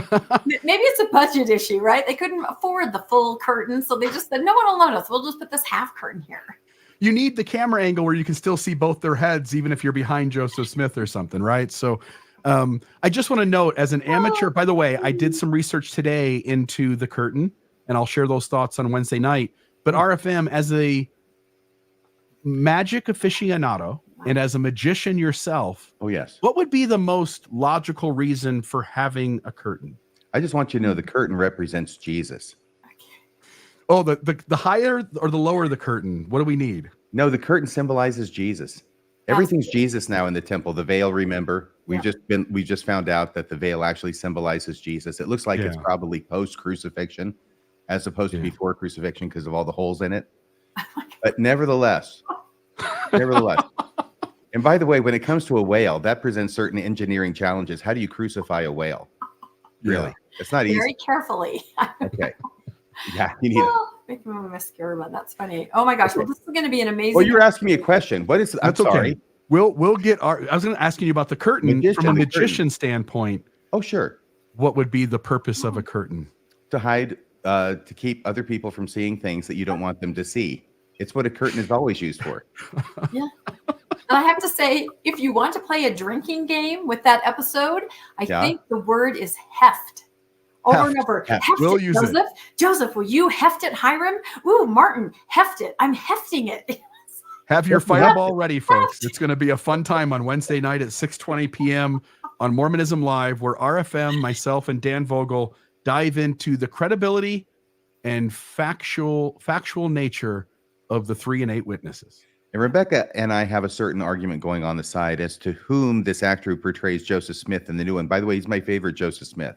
Maybe it's a budget issue, right? They couldn't afford the full curtain, so they just said, no one will notice. We'll just put this half curtain here. You need the camera angle where you can still see both their heads, even if you're behind Joseph Smith or something, right? So I just want to note, as an amateur, by the way, I did some research today into the curtain, and I'll share those thoughts on Wednesday night. But RFM, as a magic aficionado and as a magician yourself, what would be the most logical reason for having a curtain? I just want you to know the curtain represents Jesus. Oh, the higher or the lower the curtain? What do we need? No, the curtain symbolizes Jesus. Everything's Jesus now in the temple. The veil, remember, we just found out that the veil actually symbolizes Jesus. It looks like it's probably post-crucifixion as opposed to before crucifixion because of all the holes in it. But nevertheless, And by the way, when it comes to a whale, that presents certain engineering challenges. How do you crucify a whale? Really? Yeah. It's not easy. Very carefully. Okay. Yeah, you need it. Make me mascara, but that's funny. Oh my gosh. Well, this is going to be an amazing. Well, you're asking me a question. What is? I'm That's sorry. okay. We'll get our. I was going to ask you about the curtain from a magician standpoint. Oh, sure. What would be the purpose of a curtain? To hide, to keep other people from seeing things that you don't want them to see. It's what a curtain is always used for. Yeah. And I have to say, if you want to play a drinking game with that episode, I think the word is heft. Over and over. Heft We'll it, use Joseph. it. Joseph, will you heft it, Hiram? Ooh, Martin, heft it. I'm hefting it. Have your fireball ready, folks. It's going to be a fun time on Wednesday night at 6:20 p.m. on Mormonism Live, where RFM, myself, and Dan Vogel dive into the credibility and factual nature of the 3 and 8 witnesses. And Rebecca and I have a certain argument going on the side as to whom this actor who portrays Joseph Smith in the new one. By the way, he's my favorite Joseph Smith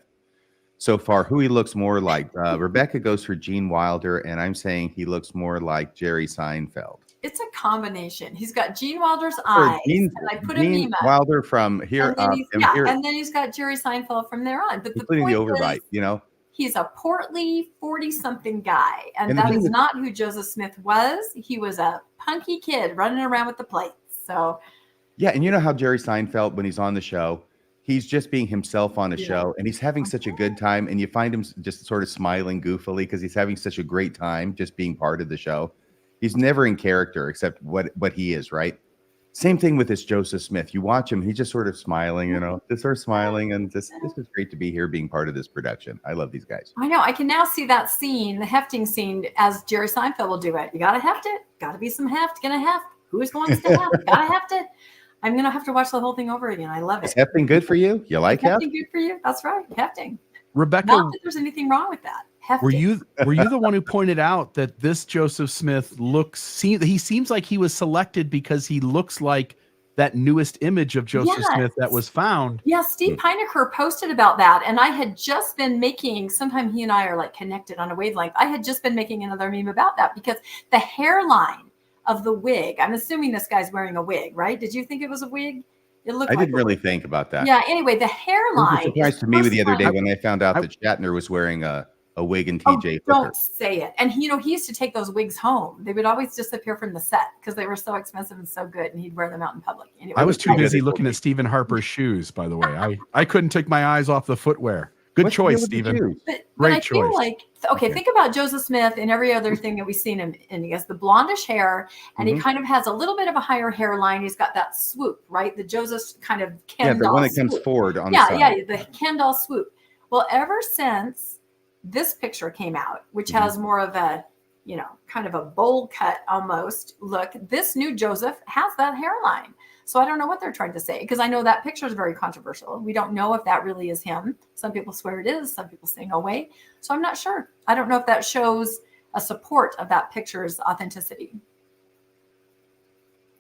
so far. Who he looks more like. Rebecca goes for Gene Wilder, and I'm saying he looks more like Jerry Seinfeld. It's a combination. He's got Gene Wilder's eyes, and I put a meme up. Wilder from here, and then he's got Jerry Seinfeld from there on. But the point the overbite, is, he's a portly 40-something guy, and that is not who Joseph Smith was. He was a punky kid running around with the plates. So, yeah, and you know how Jerry Seinfeld, when he's on the show, he's just being himself on a show, and he's having such a good time, and you find him just sort of smiling goofily because he's having such a great time just being part of the show. He's never in character except what he is, right? Same thing with this Joseph Smith. You watch him, he's just sort of smiling, just sort of smiling, and this is great to be here being part of this production. I love these guys. I know. I can now see that scene, the hefting scene, as Jerry Seinfeld will do it. You got to heft it. Got to be some heft. Gonna heft. Who's going to heft? Got to heft it. I'm going to have to watch the whole thing over again. I love it. Is hefting good for you? You like hefting? Good for you? That's right. Hefting. Rebecca, not that there's anything wrong with that. Hefting. Were you the one who pointed out that this Joseph Smith he seems like he was selected because he looks like that newest image of Joseph Smith that was found? Yeah, Steve Pinecker posted about that, and I had just been making. Sometime he and I are like connected on a wavelength. I had just been making another meme about that because the hairline of the wig. I'm assuming this guy's wearing a wig, right? Did you think it was a wig? It looked. I didn't really think about that. Yeah. Anyway, the hairline. It was a surprise to me the other day when I found out that Shatner was wearing a wig and TJ. Don't say it. And he used to take those wigs home. They would always disappear from the set because they were so expensive and so good, and he'd wear them out in public. Anyway, I was too busy looking at Stephen Harper's shoes, by the way. I couldn't take my eyes off the footwear. Good choice, Stephen. Great choice. Feel like, think about Joseph Smith and every other thing that we've seen him in. He has the blondish hair, and he kind of has a little bit of a higher hairline. He's got that swoop, right? The Joseph kind of Ken doll the one that swoop. comes forward on the side. Yeah, the Ken doll swoop. Well, ever since this picture came out, which has more of a, kind of a bowl cut almost look, this new Joseph has that hairline. So I don't know what they're trying to say, because I know that picture is very controversial. We don't know if that really is him. Some people swear it is. Some people say no way. So I'm not sure. I don't know if that shows a support of that picture's authenticity.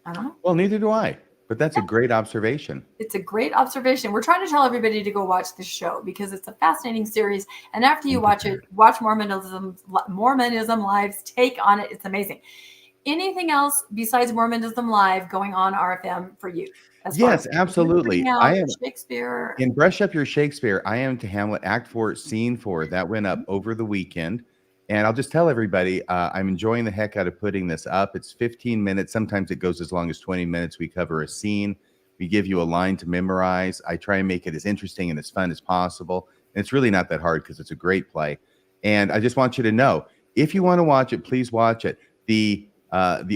I don't know. Well, neither do I. But that's a great observation. It's a great observation. We're trying to tell everybody to go watch this show because it's a fascinating series. And after you watch it, watch Mormonism Live's take on it. It's amazing. Anything else besides Mormonism Live going on RFM for you? Yes, absolutely. I am Shakespeare. In Brush Up Your Shakespeare, I am to Hamlet Act 4, Scene 4. That went up over the weekend. And I'll just tell everybody, I'm enjoying the heck out of putting this up. It's 15 minutes. Sometimes it goes as long as 20 minutes. We cover a scene. We give you a line to memorize. I try and make it as interesting and as fun as possible. And it's really not that hard because it's a great play. And I just want you to know, if you want to watch it, please watch it. The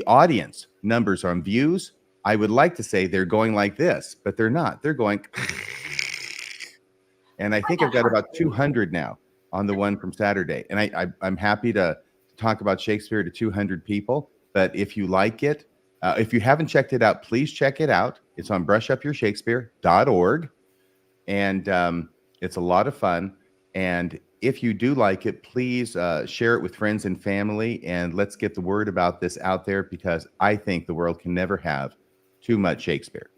audience numbers on views, I would like to say they're going like this, but they're not. They're going. And I think I've got about 200 now on the one from Saturday. And I'm happy to talk about Shakespeare to 200 people. But if you like it, if you haven't checked it out, please check it out. It's on brushupyourshakespeare.org. And it's a lot of fun. And if you do like it, please share it with friends and family. And let's get the word about this out there, because I think the world can never have too much Shakespeare.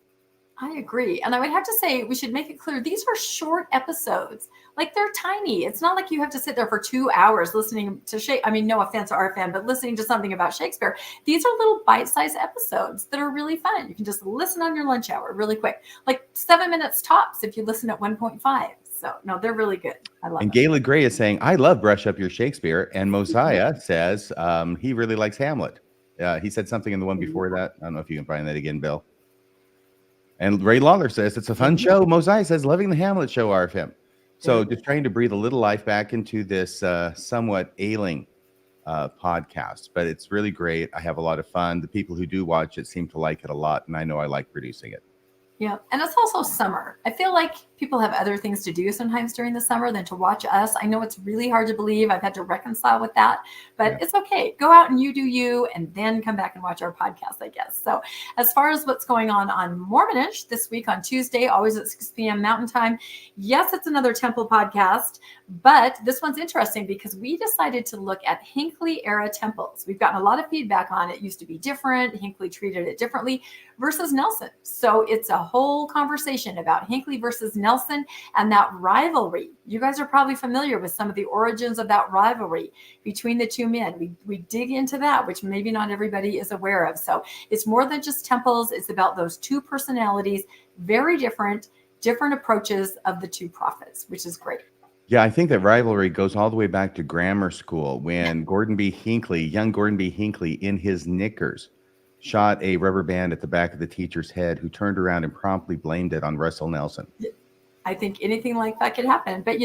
I agree. And I would have to say, we should make it clear, these are short episodes. Like, they're tiny. It's not like you have to sit there for 2 hours listening to Shakespeare. I mean, no offense to our fan, but listening to something about Shakespeare. These are little bite-sized episodes that are really fun. You can just listen on your lunch hour really quick, like 7 minutes tops if you listen at 1.5. So no, they're really good. I love And them. Gayla Gray is saying, I love Brush Up Your Shakespeare. And Mosiah says he really likes Hamlet. He said something in the one before that. I don't know if you can find that again, Bill. And Ray Lawler says, it's a fun show. Mosiah says, loving the Hamlet show, RFM. So just trying to breathe a little life back into this somewhat ailing podcast. But it's really great. I have a lot of fun. The people who do watch it seem to like it a lot. And I know I like producing it. Yeah. And it's also summer. I feel like people have other things to do sometimes during the summer than to watch us. I know it's really hard to believe. I've had to reconcile with that, but it's okay. Go out and you do you, and then come back and watch our podcast, I guess. So as far as what's going on Mormonish this week on Tuesday, always at 6 p.m. Mountain Time. Yes, it's another temple podcast, but this one's interesting because we decided to look at Hinckley era temples. We've gotten a lot of feedback on it. Used to be different. Hinckley treated it differently versus Nelson. So it's a whole conversation about Hinckley versus Nelson and that rivalry. You guys are probably familiar with some of the origins of that rivalry between the two men. We dig into that, which maybe not everybody is aware of. So it's more than just temples. It's about those two personalities, very different approaches of the two prophets, which is great. Yeah, I think that rivalry goes all the way back to grammar school when young Gordon B. Hinckley in his knickers shot a rubber band at the back of the teacher's head, who turned around and promptly blamed it on Russell Nelson. I think anything like that could happen. But,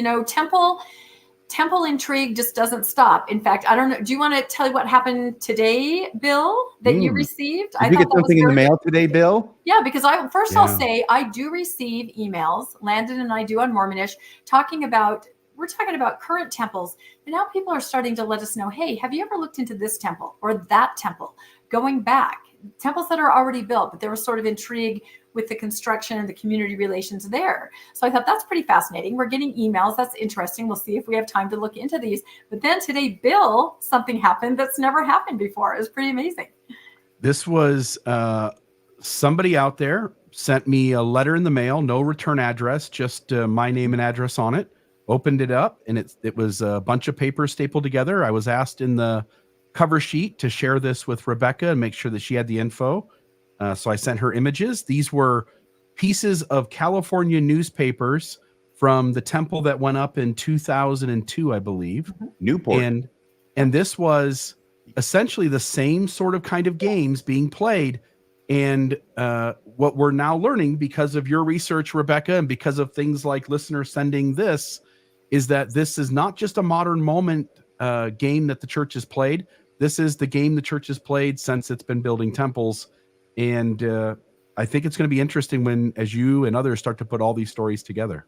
temple intrigue just doesn't stop. In fact, I don't know. Do you want to tell what happened today, Bill, that you received? Did you get something in the mail today, Bill? Yeah, because I'll say I do receive emails, Landon and I do on Mormonish, we're talking about current temples, but now people are starting to let us know, hey, have you ever looked into this temple or that temple? Going back, temples that are already built, but there was sort of intrigue with the construction and the community relations there. So I thought that's pretty fascinating. We're getting emails. That's interesting. We'll see if we have time to look into these. But then today, Bill, something happened that's never happened before. It was pretty amazing. This was Somebody out there sent me a letter in the mail, no return address, just my name and address on it. Opened it up, and it was a bunch of papers stapled together. I was asked in the cover sheet to share this with Rebecca and make sure that she had the info. So I sent her images. These were pieces of California newspapers from the temple that went up in 2002, I believe. Newport. And this was essentially the same sort of kind of games being played. And what we're now learning because of your research, Rebecca, and because of things like listeners sending this, is that this is not just a modern moment game that the church has played. This is the game the church has played since it's been building temples. And I think it's going to be interesting when, as you and others start to put all these stories together.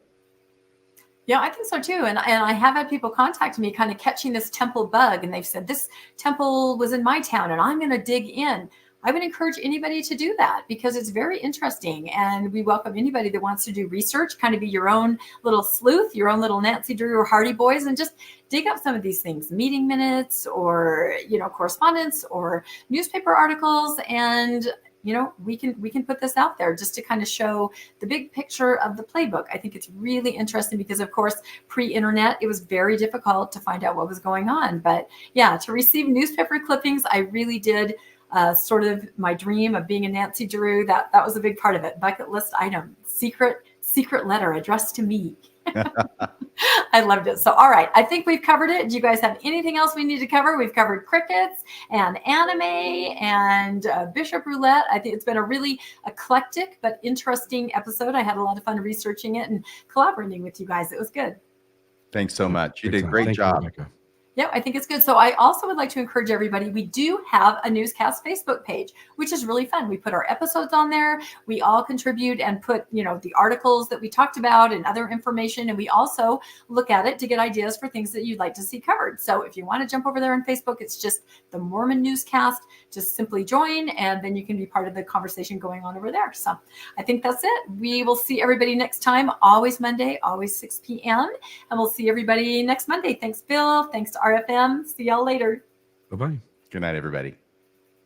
Yeah, I think so too. And I have had people contact me kind of catching this temple bug. And they've said, this temple was in my town and I'm going to dig in. I would encourage anybody to do that because it's very interesting. And we welcome anybody that wants to do research, kind of be your own little sleuth, your own little Nancy Drew or Hardy Boys, and just dig up some of these things, meeting minutes or, correspondence or newspaper articles. And, we can put this out there just to kind of show the big picture of the playbook. I think it's really interesting because, of course, pre-internet, it was very difficult to find out what was going on. But yeah, to receive newspaper clippings, I really did sort of my dream of being a Nancy Drew. That was a big part of it. Bucket list item, secret letter addressed to me. I loved it. So, all right. I think we've covered it. Do you guys have anything else we need to cover? We've covered crickets and anime and Bishop Roulette. I think it's been a really eclectic but interesting episode. I had a lot of fun researching it and collaborating with you guys. It was good. Thanks so much. You did a great job. Yeah, I think it's good. So I also would like to encourage everybody. We do have a Newscast Facebook page, which is really fun. We put our episodes on there. We all contribute and put, the articles that we talked about and other information. And we also look at it to get ideas for things that you'd like to see covered. So if you want to jump over there on Facebook, it's just the Mormon Newscast. Just simply join, and then you can be part of the conversation going on over there. So I think that's it. We will see everybody next time. Always Monday, always 6 p.m. And we'll see everybody next Monday. Thanks, Bill. Thanks to RFM. See y'all later. Bye-bye. Good night, everybody.